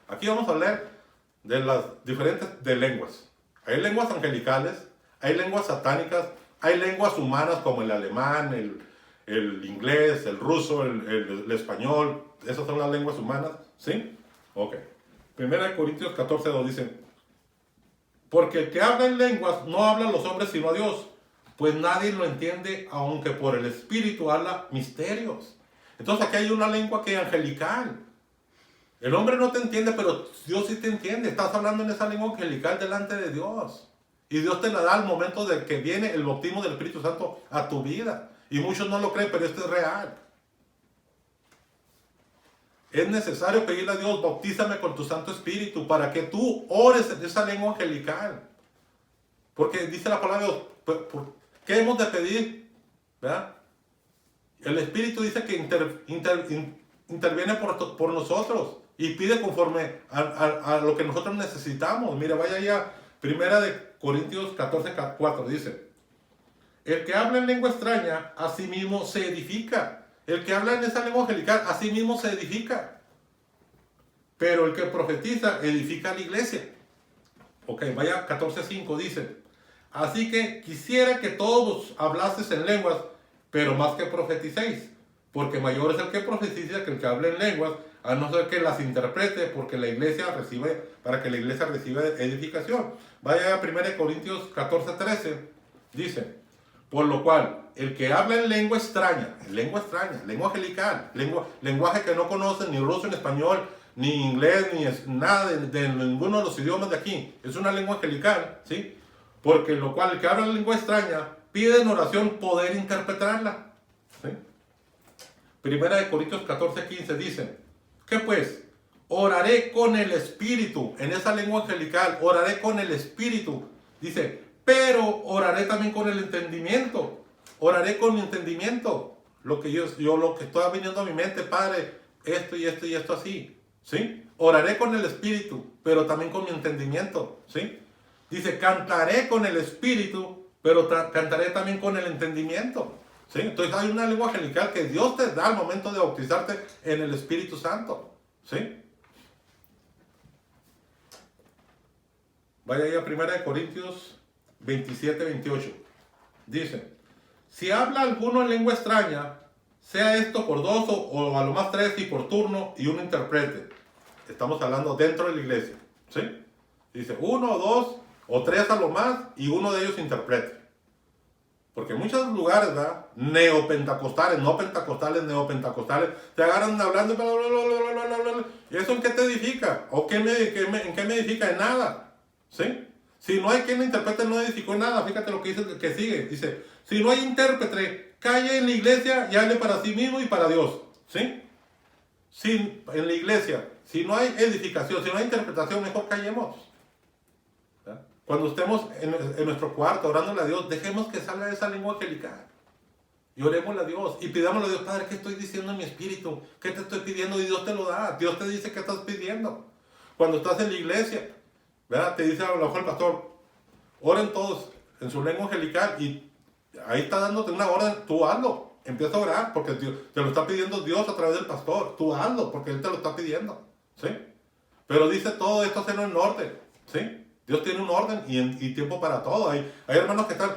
Aquí vamos a leer de las diferentes de lenguas. Hay lenguas angelicales, hay lenguas satánicas, hay lenguas humanas como el alemán, el inglés, el ruso, el español. Esas son las lenguas humanas, ¿sí? Ok. 1 Corintios 14, 2 dice, porque el que habla en lenguas no habla a los hombres sino a Dios, pues nadie lo entiende, aunque por el Espíritu habla misterios. Entonces aquí hay una lengua que es angelical. El hombre no te entiende, pero Dios sí te entiende. Estás hablando en esa lengua angelical delante de Dios. Y Dios te la da al momento de que viene el bautismo del Espíritu Santo a tu vida. Y muchos no lo creen, pero esto es real. Es necesario pedirle a Dios, bautízame con tu Santo Espíritu, para que tú ores en esa lengua angelical. Porque dice la palabra de Dios, ¿qué hemos de pedir? ¿Verdad? El Espíritu dice que interviene por nosotros y pide conforme a lo que nosotros necesitamos. Mira, vaya ya, 1 Corintios 14:4 dice: el que habla en lengua extraña, a sí mismo se edifica. El que habla en esa lengua angelical, a sí mismo se edifica. Pero el que profetiza, edifica a la iglesia. Ok, vaya 14:5 dice: así que quisiera que todos hablases en lenguas, pero más que profeticéis, porque mayor es el que profetiza que el que habla en lenguas, a no ser que las interprete, porque la iglesia recibe, para que la iglesia reciba edificación. Vaya a 1 Corintios 14:13, dice: por lo cual, el que habla en lengua extraña, lengua angelical, lenguaje que no conoce ni ruso, ni español, ni inglés, ni nada de ninguno de los idiomas de aquí, es una lengua angelical, ¿sí? Porque lo cual, el que habla en lengua extraña, pide en oración poder interpretarla, ¿sí? 1 Corintios 14:15 dice: ¿qué pues? Oraré con el Espíritu, en esa lengua angelical, oraré con el Espíritu, dice, pero oraré también con el entendimiento, oraré con mi entendimiento, lo que lo que está viniendo a mi mente, Padre, esto y esto y esto así, ¿sí? Oraré con el Espíritu, pero también con mi entendimiento, ¿sí? Dice, cantaré con el Espíritu, pero cantaré también con el entendimiento, ¿sí? Entonces hay una lengua angelical que Dios te da al momento de bautizarte en el Espíritu Santo, ¿sí? Vaya ahí a 1 Corintios 27:28. Dice: si habla alguno en lengua extraña, sea esto por dos o a lo más tres y por turno y uno interprete. Estamos hablando dentro de la iglesia, ¿sí? Dice, uno o dos o tres a lo más y uno de ellos interprete. Porque en muchos lugares, ¿verdad? Neopentecostales, no pentecostales, neopentecostales, te agarran hablando, bla, bla, bla, bla, bla, bla. ¿Y eso en qué te edifica? ¿O en qué me edifica? En nada, ¿sí? Si no hay quien interprete, no edificó nada. Fíjate lo que dice, que sigue. Dice, si no hay intérprete, calle en la iglesia y hable para sí mismo y para Dios, ¿sí? En la iglesia, si no hay edificación, si no hay interpretación, mejor callemos. Cuando estemos en nuestro cuarto orándole a Dios, dejemos que salga esa lengua angelical. Y orémosle a Dios y pidámosle a Dios, Padre, ¿qué estoy diciendo en mi espíritu? ¿Qué te estoy pidiendo? Y Dios te lo da. Dios te dice qué estás pidiendo. Cuando estás en la iglesia, ¿verdad? Te dice a lo mejor el pastor, oren todos en su lengua angelical y ahí está dándote una orden, tú hazlo. Empieza a orar porque Dios, te lo está pidiendo Dios a través del pastor. Tú hazlo porque Él te lo está pidiendo, ¿sí? Pero dice todo esto hacerlo en orden, ¿sí? Dios tiene un orden y tiempo para todo. Hay hermanos que están,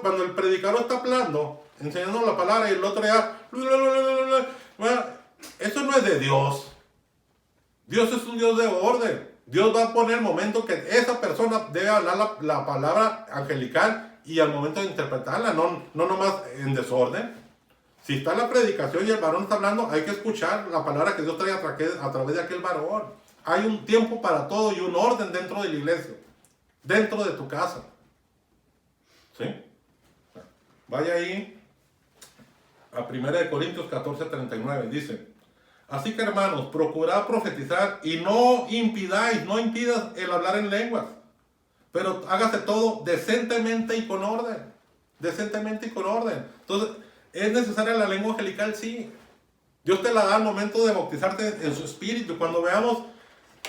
cuando el predicador está hablando, enseñando la palabra y el otro ya, eso no es de Dios. Dios es un Dios de orden. Dios va a poner el momento que esa persona debe hablar la palabra angelical y al momento de interpretarla, no nomás en desorden. Si está la predicación y el varón está hablando, hay que escuchar la palabra que Dios trae a través de aquel varón. Hay un tiempo para todo y un orden dentro de la iglesia, dentro de tu casa. ¿Sí? Vaya ahí a 1 Corintios 14:39, dice: así que hermanos, procurad profetizar y no impidas el hablar en lenguas, pero hágase todo decentemente y con orden. Decentemente y con orden. Entonces, ¿es necesaria la lengua angelical? Sí. Dios te la da al momento de bautizarte en su espíritu. Cuando veamos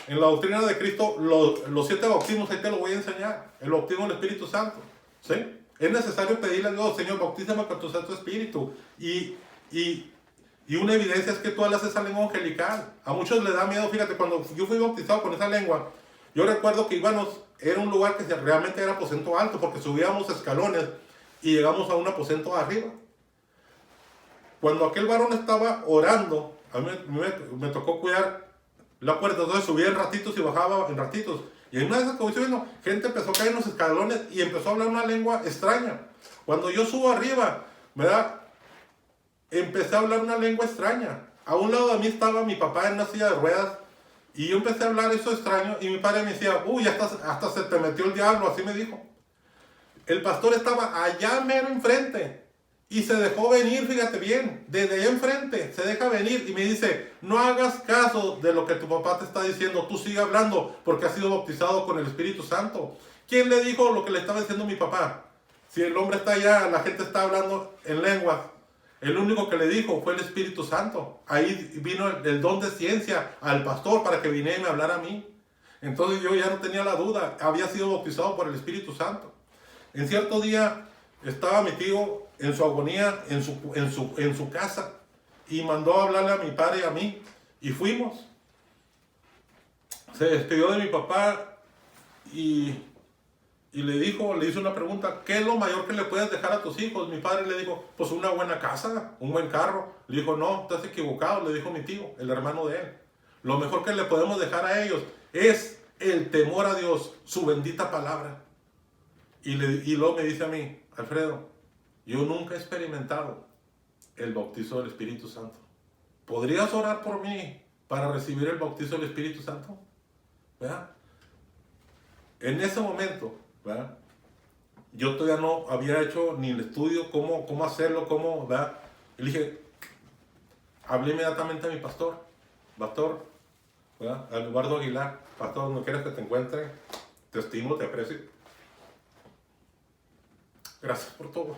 en la doctrina de Cristo los 7 bautismos, ahí te lo voy a enseñar. El bautismo del Espíritu Santo, ¿sí? Es necesario pedirle a Dios, Señor, bautízame con tu Santo Espíritu. Y una evidencia es que tú hablas esa lengua angelical. A muchos les da miedo, fíjate, cuando yo fui bautizado con esa lengua, yo recuerdo que íbamos, era un lugar que realmente era aposento alto, porque subíamos escalones y llegamos a un aposento arriba. Cuando aquel varón estaba orando, a mí me tocó cuidar la puerta, entonces subía en ratitos y bajaba en ratitos. Y en una de esas condiciones, gente empezó a caer en los escalones y empezó a hablar una lengua extraña. Cuando yo subo arriba, ¿verdad? Empecé a hablar una lengua extraña. A un lado de mí estaba mi papá en una silla de ruedas y yo empecé a hablar eso extraño y mi padre me decía, uy, hasta se te metió el diablo, así me dijo. El pastor estaba allá mero enfrente. Y se dejó venir, fíjate bien, desde allá enfrente, se deja venir y me dice, no hagas caso de lo que tu papá te está diciendo, tú sigue hablando porque has sido bautizado con el Espíritu Santo. ¿Quién le dijo lo que le estaba diciendo mi papá? Si el hombre está allá, la gente está hablando en lenguas, El único que le dijo fue el Espíritu Santo. Ahí vino el don de ciencia al pastor para que viniera y me hablara a mí. Entonces yo ya no tenía la duda, había sido bautizado por el Espíritu Santo. En cierto día estaba mi tío en su agonía, en su casa, y mandó a hablarle a mi padre y a mí, y fuimos. Se despidió de mi papá y le hizo una pregunta: ¿qué es lo mayor que le puedes dejar a tus hijos? Mi padre le dijo: pues una buena casa, un buen carro. Le dijo: no, estás equivocado, le dijo mi tío, el hermano de él. Lo mejor que le podemos dejar a ellos es el temor a Dios, su bendita palabra. Y luego me dice a mí: Alfredo, yo nunca he experimentado el bautizo del Espíritu Santo. ¿Podrías orar por mí para recibir el bautizo del Espíritu Santo? ¿Verdad? En ese momento, ¿verdad?, yo todavía no había hecho ni el estudio, cómo hacerlo, ¿verdad? Y le dije, hablé inmediatamente a mi pastor, ¿verdad?, a Eduardo Aguilar: pastor, no quieres que te encuentre, te estimo, te aprecio, gracias por todo.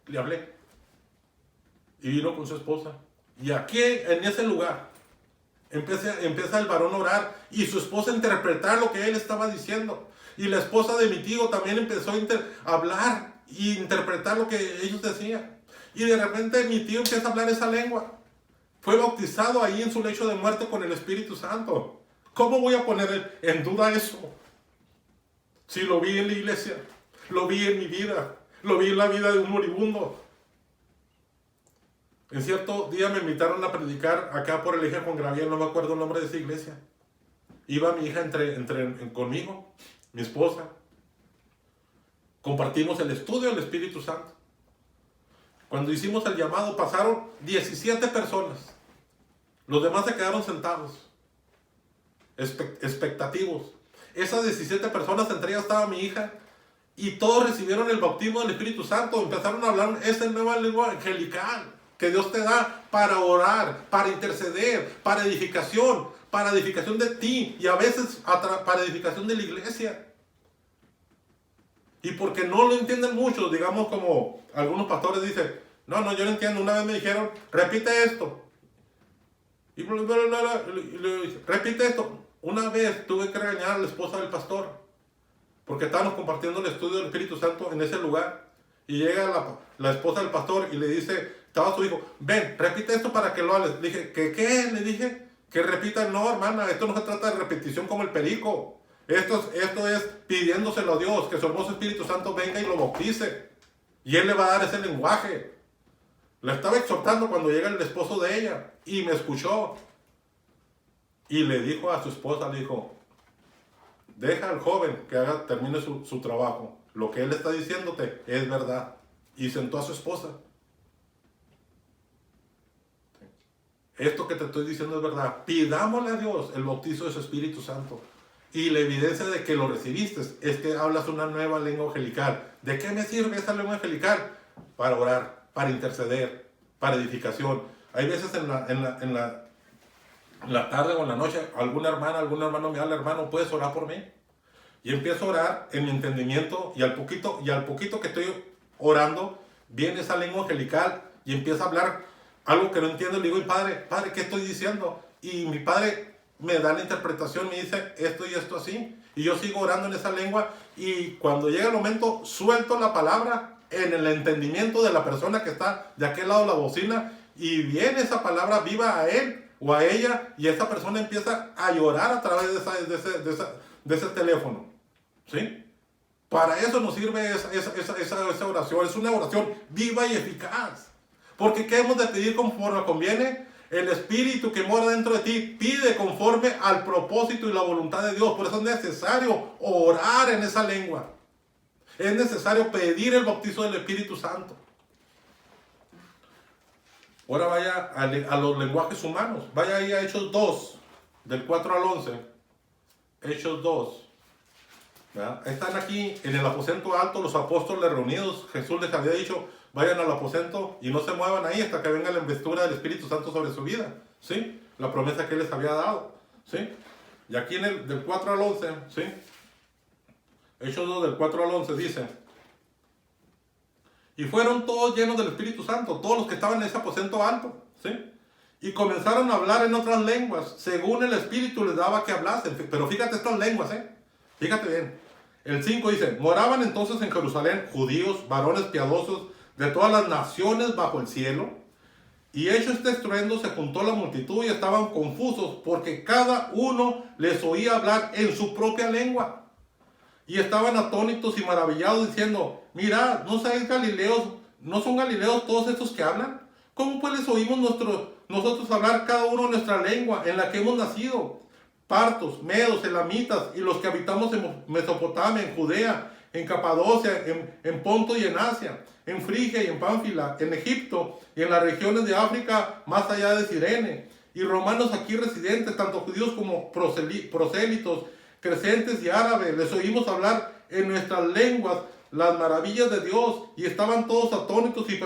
Le hablé y vino con su esposa, y aquí en ese lugar empieza el varón a orar y su esposa a interpretar lo que él estaba diciendo, y la esposa de mi tío también empezó a hablar e interpretar lo que ellos decían, y de repente mi tío empieza a hablar esa lengua. Fue bautizado ahí en su lecho de muerte con el Espíritu Santo. ¿Cómo voy a poner en duda eso? Si lo vi en la iglesia, lo vi en mi vida, lo vi en la vida de un moribundo. En cierto día me invitaron a predicar acá por el eje Juan Graviel, no me acuerdo el nombre de esa iglesia. Iba mi hija conmigo, mi esposa. Compartimos el estudio del Espíritu Santo. Cuando hicimos el llamado pasaron 17 personas. Los demás se quedaron sentados, expectativos. Esas 17 personas, entre ellas estaba mi hija, y todos recibieron el bautismo del Espíritu Santo. Empezaron a hablar esa nueva lengua angelical que Dios te da para orar, para interceder, para edificación de ti, y a veces para edificación de la iglesia. Y porque no lo entienden muchos, digamos, como algunos pastores dicen: no, yo no entiendo. Una vez me dijeron: repite esto. Y repite esto. Una vez tuve que regañar a la esposa del pastor, porque estábamos compartiendo el estudio del Espíritu Santo en ese lugar. Y llega la esposa del pastor y le dice, estaba su hijo: ven, repite esto para que lo hables. Le dije, ¿qué? Le dije, que repita. No, hermana, esto no se trata de repetición como el perico. Esto es pidiéndoselo a Dios, que su hermoso Espíritu Santo venga y lo bautice. Y Él le va a dar ese lenguaje. La estaba exhortando cuando llega el esposo de ella, y me escuchó. Y le dijo a su esposa, le dijo: deja al joven que termine su trabajo. Lo que él está diciéndote es verdad. Y sentó a su esposa. Esto que te estoy diciendo es verdad. Pidámosle a Dios el bautizo de su Espíritu Santo. Y la evidencia de que lo recibiste es que hablas una nueva lengua angelical. ¿De qué me sirve esa lengua angelical? Para orar, para interceder, para edificación. Hay veces en la tarde o en la noche, algún hermano me habla: hermano, ¿puedes orar por mí? Y empiezo a orar en mi entendimiento, y al poquito que estoy orando, viene esa lengua angelical y empieza a hablar algo que no entiendo. Le digo: padre, ¿qué estoy diciendo? Y mi padre me da la interpretación, me dice esto y esto así, y yo sigo orando en esa lengua, y cuando llega el momento, suelto la palabra en el entendimiento de la persona que está de aquel lado de la bocina, y viene esa palabra viva a él o a ella, y esa persona empieza a llorar a través de ese teléfono. ¿Sí? Para eso nos sirve esa oración. Es una oración viva y eficaz. Porque ¿qué hemos de pedir conforme conviene? El Espíritu que mora dentro de ti pide conforme al propósito y la voluntad de Dios. Por eso es necesario orar en esa lengua. Es necesario pedir el bautizo del Espíritu Santo. Ahora vaya a los lenguajes humanos. Vaya ahí a Hechos 2, del 4 al 11. Hechos 2. ¿verdad? Están aquí en el aposento alto los apóstoles reunidos. Jesús les había dicho: vayan al aposento y no se muevan ahí hasta que venga la investidura del Espíritu Santo sobre su vida. ¿Sí? La promesa que Él les había dado. ¿Sí? Y aquí del 4 al 11, ¿sí? Hechos 2 del 4 al 11 dice: Y fueron todos llenos del Espíritu Santo, todos los que estaban en ese aposento alto, ¿sí? Y comenzaron a hablar en otras lenguas, según el Espíritu les daba que hablasen. Pero fíjate estas lenguas, fíjate bien. El 5 dice, moraban entonces en Jerusalén judíos, varones piadosos, de todas las naciones bajo el cielo. Y hecho este estruendo, se juntó la multitud y estaban confusos, porque cada uno les oía hablar en su propia lengua. Y estaban atónitos y maravillados, diciendo, mirad, ¿no sois galileos? ¿No son galileos todos estos que hablan? ¿Cómo pues les oímos nosotros hablar cada uno nuestra lengua en la que hemos nacido? Partos, medos, elamitas y los que habitamos en Mesopotamia, en Judea, en Capadocia, en Ponto y en Asia, en Frigia y en Pánfila, en Egipto y en las regiones de África más allá de Cirene, y romanos aquí residentes, tanto judíos como prosélitos, crecentes y árabes, les oímos hablar en nuestras lenguas las maravillas de Dios, y estaban todos atónitos y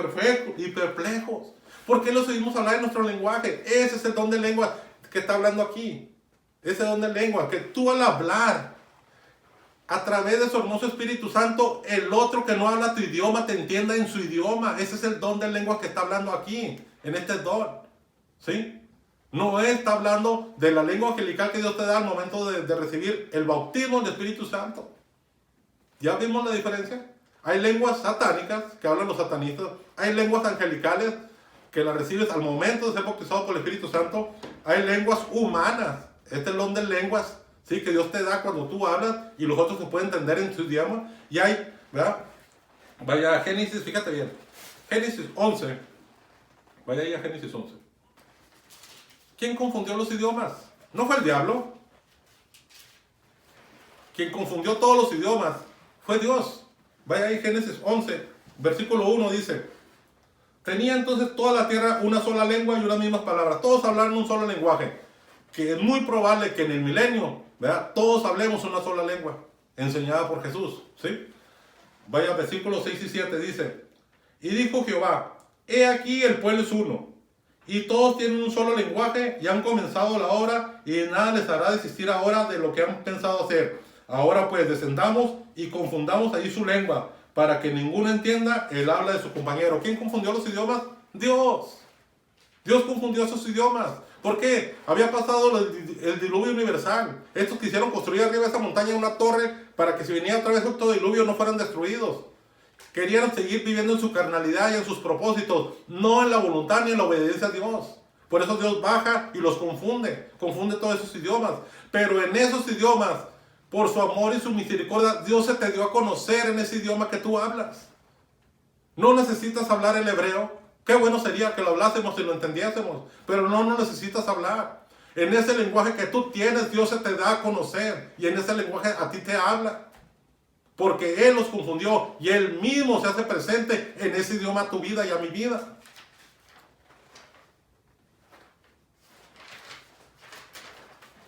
perplejos. ¿Por qué les oímos hablar en nuestro lenguaje? Ese es el don de lengua que está hablando aquí. Ese don de lengua, que tú al hablar a través de su hermoso Espíritu Santo, el otro que no habla tu idioma te entienda en su idioma. Ese es el don de lengua que está hablando aquí, en este don. ¿Sí? No está hablando de la lengua angelical que Dios te da al momento de recibir el bautismo del Espíritu Santo. ¿Ya vimos la diferencia? Hay lenguas satánicas que hablan los satanistas. Hay lenguas angelicales que las recibes al momento de ser bautizado por el Espíritu Santo. Hay lenguas humanas. Este es el don de lenguas, ¿sí?, que Dios te da cuando tú hablas y los otros se pueden entender en su idioma. Y hay, ¿verdad? Vaya a Génesis, fíjate bien. Génesis 11. Vaya ahí a Génesis 11. ¿Quién confundió los idiomas? ¿No fue el diablo? Quien confundió todos los idiomas fue Dios. Vaya ahí Génesis 11, versículo 1 dice: tenía entonces toda la tierra una sola lengua y unas mismas palabras. Todos hablaron un solo lenguaje. Que es muy probable que en el milenio, ¿verdad?, todos hablemos una sola lengua, enseñada por Jesús, ¿sí? Vaya, versículos 6 y 7 dice: y dijo Jehová, he aquí el pueblo es uno, y todos tienen un solo lenguaje, y han comenzado la obra, y nada les hará desistir ahora de lo que han pensado hacer. Ahora pues descendamos y confundamos ahí su lengua, para que ninguno entienda el habla de su compañero. ¿Quién confundió los idiomas? Dios. Dios confundió esos idiomas. ¿Por qué? Había pasado el diluvio universal. Estos quisieron construir arriba de esa montaña una torre para que si venía otra vez otro diluvio no fueran destruidos. Querían seguir viviendo en su carnalidad y en sus propósitos, no en la voluntad ni en la obediencia a Dios. Por eso Dios baja y los confunde todos esos idiomas. Pero en esos idiomas, por su amor y su misericordia, Dios se te dio a conocer en ese idioma que tú hablas. No necesitas hablar el hebreo. Qué bueno sería que lo hablásemos y lo entendiésemos, pero no necesitas hablar. En ese lenguaje que tú tienes, Dios se te da a conocer, y en ese lenguaje a ti te habla. Porque Él los confundió, y Él mismo se hace presente en ese idioma a tu vida y a mi vida.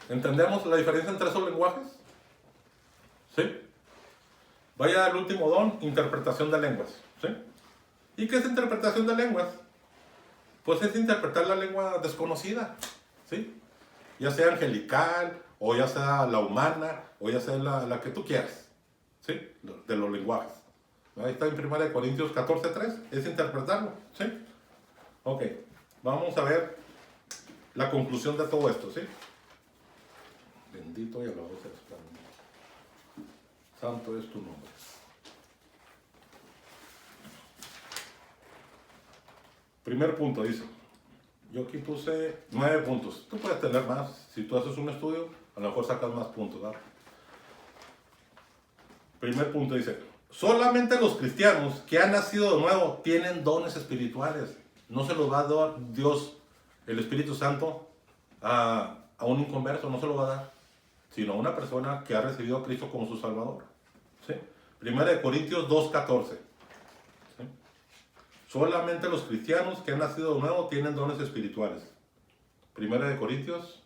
¿Entendemos la diferencia entre esos lenguajes? ¿Sí? Vaya al último don, interpretación de lenguas. ¿Sí? ¿Y qué es interpretación de lenguas? Pues es interpretar la lengua desconocida, ¿sí? Ya sea angelical, o ya sea la humana, o ya sea la que tú quieras, ¿sí? De los lenguajes. Ahí está en 1 Corintios 14:3, es interpretarlo, ¿sí? Ok, vamos a ver la conclusión de todo esto, ¿sí? Bendito y alabado seas, Padre. Santo es tu nombre. Primer punto, dice. Yo aquí puse 9 puntos. Tú puedes tener más. Si tú haces un estudio, a lo mejor sacas más puntos, ¿verdad? Primer punto dice: solamente los cristianos que han nacido de nuevo tienen dones espirituales. No se los va a dar Dios, el Espíritu Santo, a un inconverso. No se lo va a dar, sino a una persona que ha recibido a Cristo como su Salvador. ¿Sí? 1 Corintios 2:14. Solamente los cristianos que han nacido de nuevo tienen dones espirituales. 1 Corintios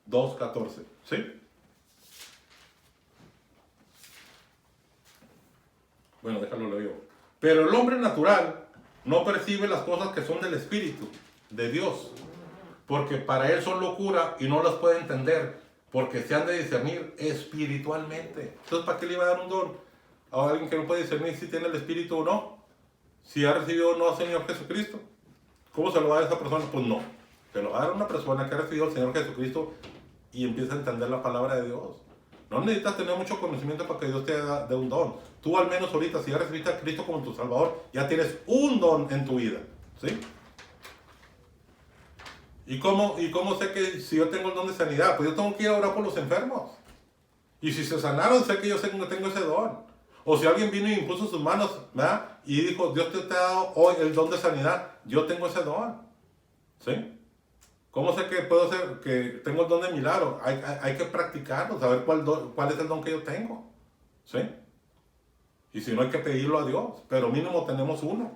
2:14. ¿Sí? Bueno, déjalo lo digo. Pero el hombre natural no percibe las cosas que son del Espíritu, de Dios, porque para él son locura y no las puede entender, porque se han de discernir espiritualmente. Entonces, ¿para qué le iba a dar un don a alguien que no puede discernir si tiene el Espíritu o no? si ha recibido o no al Señor Jesucristo. ¿Cómo se lo va a dar a esa persona? Pues no. Se lo va a dar a una persona que ha recibido al Señor Jesucristo y empieza a entender la palabra de Dios. No necesitas tener mucho conocimiento para que Dios te dé un don. Tú al menos ahorita, si ya recibiste a Cristo como tu Salvador, ya tienes un don en tu vida. ¿Sí? ¿Y cómo sé que si yo tengo el don de sanidad? Pues yo tengo que ir a orar por los enfermos. Y si se sanaron, sé que yo tengo ese don. O si alguien vino y impuso sus manos, ¿verdad? Y dijo, Dios te ha dado hoy el don de sanidad, yo tengo ese don. ¿Sí? ¿Cómo sé que puedo ser, que tengo el don de milagro? Hay que practicarlo, saber cuál es el don que yo tengo. ¿Sí? Y si no, hay que pedirlo a Dios, pero mínimo tenemos uno.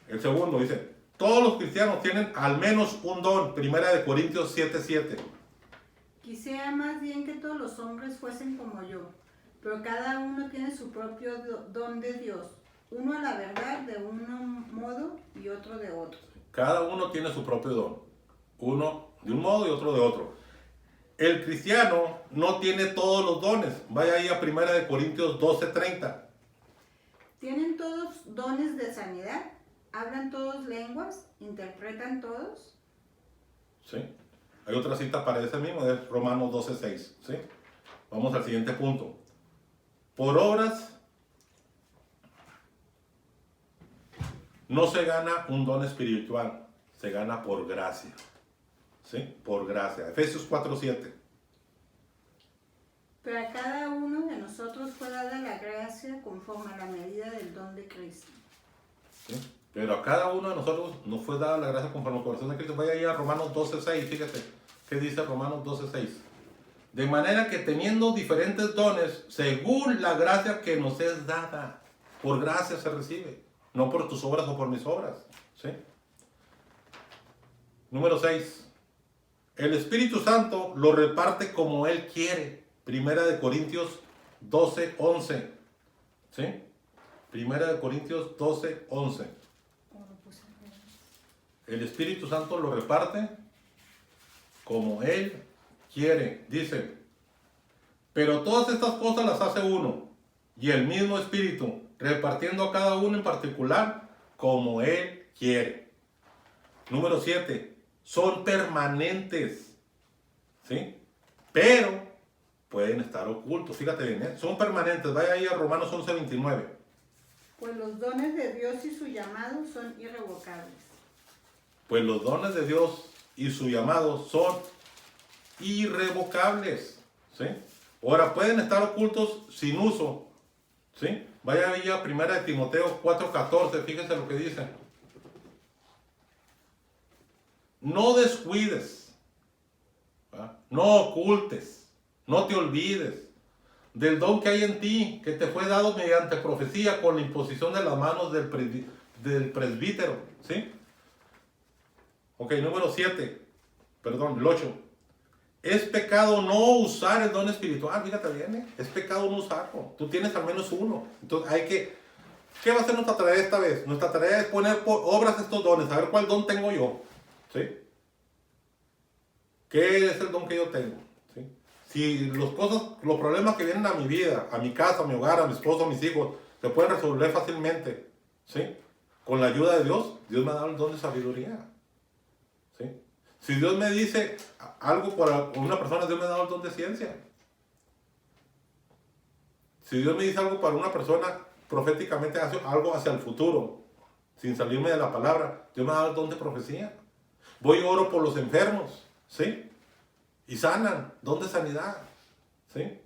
El segundo dice, todos los cristianos tienen al menos un don. Primera de Corintios 7:7. Quisiera más bien que todos los hombres fuesen como yo, pero cada uno tiene su propio don de Dios. Uno a la verdad de un modo y otro de otro. Cada uno tiene su propio don. Uno de un modo y otro de otro. El cristiano no tiene todos los dones. Vaya ahí a Primera de Corintios 12:30. ¿Tienen todos dones de sanidad? ¿Hablan todos lenguas? ¿Interpretan todos? ¿Sí? Hay otra cita para ese mismo, es Romanos 12:6. ¿Sí? Vamos al siguiente punto. Por obras no se gana un don espiritual, se gana por gracia. ¿Sí? Por gracia. Efesios 4:7. Pero a cada uno de nosotros fue dada la gracia conforme a la medida del don de Cristo. ¿Sí? Pero a cada uno de nosotros nos fue dada la gracia conforme al corazón de Cristo. Vaya ahí a Romanos 12:6, fíjate. ¿Qué dice Romanos 12:6? De manera que teniendo diferentes dones, según la gracia que nos es dada, por gracia se recibe, no por tus obras o por mis obras. ¿Sí? Número 6. El Espíritu Santo lo reparte como Él quiere. Primera de Corintios 12:11. ¿Sí? Primera de Corintios 12:11. El Espíritu Santo lo reparte como Él quiere. Dice, pero todas estas cosas las hace uno, y el mismo Espíritu, repartiendo a cada uno en particular como Él quiere. Número 7. Son permanentes. ¿Sí? Pero pueden estar ocultos. Fíjate bien, ¿eh? Son permanentes. Vaya ahí a Romanos 11:29. Pues los dones de Dios y su llamado son irrevocables. Pues los dones de Dios y su llamado son irrevocables. ¿Sí? Ahora, pueden estar ocultos sin uso. ¿Sí? Vaya ahí a 1 de Timoteo 4:14. Fíjense lo que dice. No descuides, ¿verdad? No ocultes, no te olvides del don que hay en ti, que te fue dado mediante profecía con la imposición de las manos del presbítero. ¿Sí? Ok, número 7, perdón, el 8. Es pecado no usar el don espiritual, fíjate bien, ¿eh? Es pecado no usarlo. Tú tienes al menos uno. Entonces ¿qué va a ser nuestra tarea esta vez? Nuestra tarea es poner por obras estos dones, a ver cuál don tengo yo. ¿Sí? ¿Qué es el don que yo tengo? ¿Sí? Si los problemas que vienen a mi vida, a mi casa, a mi hogar, a mi esposo, a mis hijos, se pueden resolver fácilmente. ¿Sí? Con la ayuda de Dios, Dios me ha dado el don de sabiduría. ¿Sí? Si Dios me dice algo para una persona, Dios me ha dado el don de ciencia. Si Dios me dice algo para una persona, proféticamente hace algo hacia el futuro, sin salirme de la palabra, Dios me ha dado el don de profecía. Voy y oro por los enfermos, ¿sí? Y sanan, don de sanidad, ¿sí?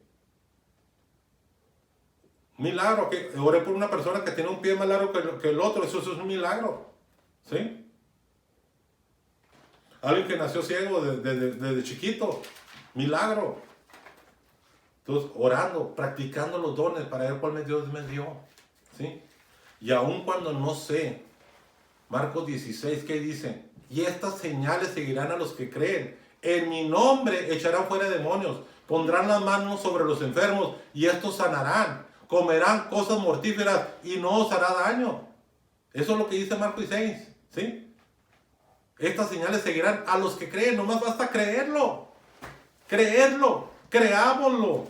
Milagro, que oré por una persona que tiene un pie más largo que el otro, eso es un milagro, ¿sí? Alguien que nació ciego desde chiquito, milagro. Entonces, orando, practicando los dones para ver cuál Dios me dio, ¿sí? Y aun cuando no sé, Marcos 16, ¿qué dice? Y estas señales seguirán a los que creen. En mi nombre echarán fuera demonios, pondrán las manos sobre los enfermos y estos sanarán. Comerán cosas mortíferas y no os hará daño. Eso es lo que dice Marcos 16, ¿sí? Estas señales seguirán a los que creen. Nomás basta creerlo. Creerlo. Creámoslo.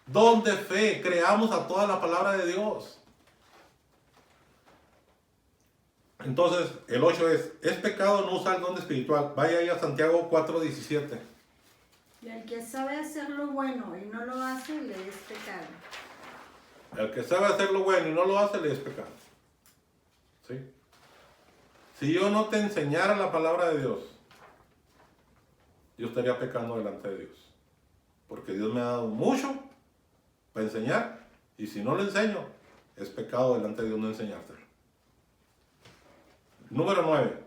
Don de fe. Creamos a toda la palabra de Dios. Entonces, el 8 es pecado no usar el don espiritual. Vaya ahí a Santiago 4:17. Y el que sabe hacer lo bueno y no lo hace, le es pecado. El que sabe hacer lo bueno y no lo hace, le es pecado. ¿Sí? Si yo no te enseñara la palabra de Dios, yo estaría pecando delante de Dios. Porque Dios me ha dado mucho para enseñar. Y si no lo enseño, es pecado delante de Dios no enseñártelo. Número 9.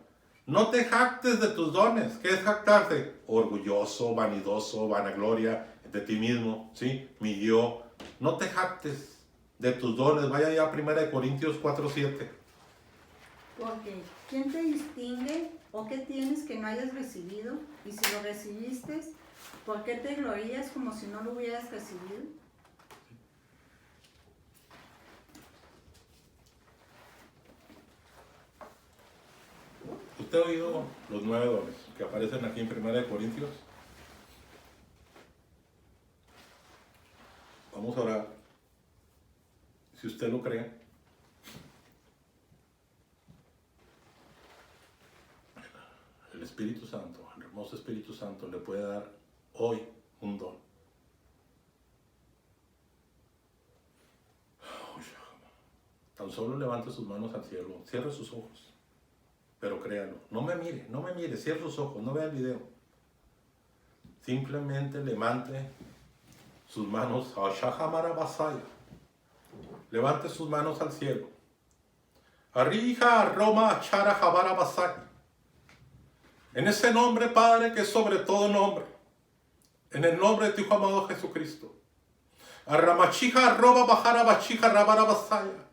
No te jactes de tus dones. ¿Qué es jactarse? Orgulloso, vanidoso, vanagloria de ti mismo. ¿Sí? Mi yo. No te jactes de tus dones. Vaya ya a 1 Corintios 4:7. Porque, ¿quién te distingue o qué tienes que no hayas recibido? Y si lo recibiste, ¿por qué te glorías como si no lo hubieras recibido? ¿Usted ha oído los 9 dones que aparecen aquí en 1 Corintios? Vamos a orar. Si usted lo cree. El Espíritu Santo, el hermoso Espíritu Santo, le puede dar hoy un don. Tan solo levante sus manos al cielo, cierre sus ojos. Pero créalo, no me mire, cierre sus ojos, no vea el video. Simplemente levante sus manos a Shahamara Basaya. Levante sus manos al cielo. Arrija Roma Achara Jabara Basaya. En ese nombre, Padre, que es sobre todo nombre. En el nombre de tu Hijo amado Jesucristo. Arramachija Roba Bajara Bachija Rabara Basaya.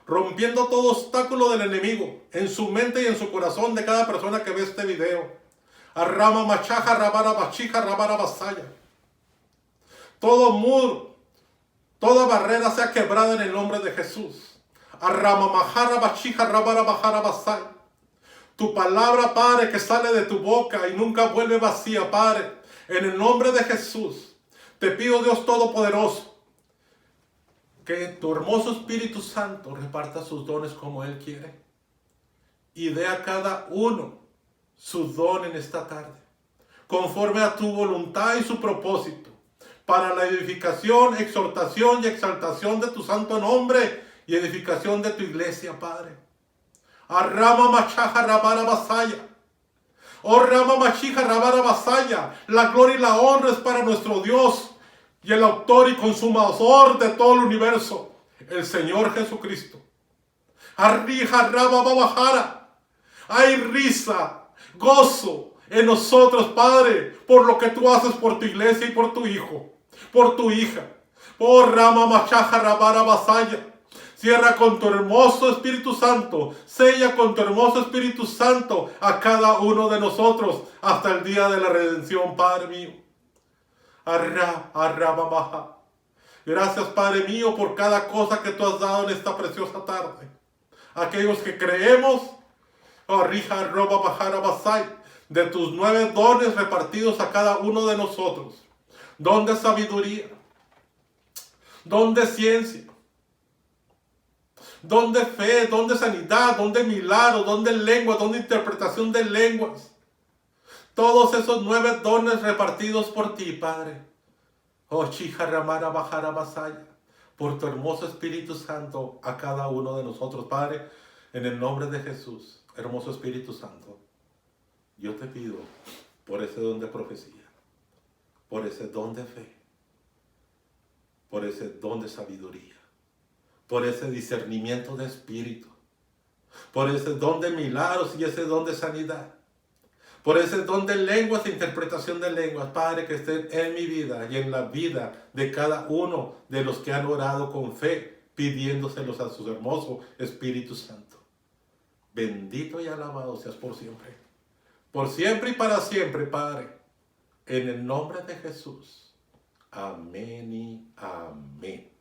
Rompiendo todo obstáculo del enemigo en su mente y en su corazón de cada persona que ve este video. Arrama machaja rabara bachija rabara basaya. Todo muro, toda barrera sea quebrada en el nombre de Jesús. Arrama majara bachija rabara bajara basaya. Tu palabra, Padre, que sale de tu boca y nunca vuelve vacía, Padre. En el nombre de Jesús, te pido, Dios Todopoderoso, que tu hermoso Espíritu Santo reparta sus dones como Él quiere. Y dé a cada uno su don en esta tarde, conforme a tu voluntad y su propósito, para la edificación, exhortación y exaltación de tu santo nombre y edificación de tu iglesia, Padre. Arrama machaja rabara basaya. Oh rama machija rabara basaya. La gloria y la honra es para nuestro Dios y el autor y consumador de todo el universo, el Señor Jesucristo. Arrija raba babajara. Hay risa, gozo en nosotros, Padre, por lo que tú haces por tu iglesia y por tu hijo, por tu hija. Oh rama machaja rabara basaya. Cierra con tu hermoso Espíritu Santo, sella con tu hermoso Espíritu Santo a cada uno de nosotros hasta el día de la redención, Padre mío. Gracias, Padre mío, por cada cosa que tú has dado en esta preciosa tarde. Aquellos que creemos, de tus 9 dones repartidos a cada uno de nosotros. Don de sabiduría, don de ciencia, don de fe, don de sanidad, don de milagros, don de lengua, don de interpretación de lenguas. Todos esos 9 dones repartidos por ti, Padre. Oh, Chijaramara Bajara Basaya. Por tu hermoso Espíritu Santo a cada uno de nosotros, Padre. En el nombre de Jesús, hermoso Espíritu Santo. Yo te pido por ese don de profecía, por ese don de fe, por ese don de sabiduría, por ese discernimiento de espíritu, por ese don de milagros y ese don de sanidad, por ese don de lenguas e interpretación de lenguas, Padre, que estén en mi vida y en la vida de cada uno de los que han orado con fe, pidiéndoselos a su hermoso Espíritu Santo. Bendito y alabado seas por siempre y para siempre, Padre, en el nombre de Jesús. Amén y amén.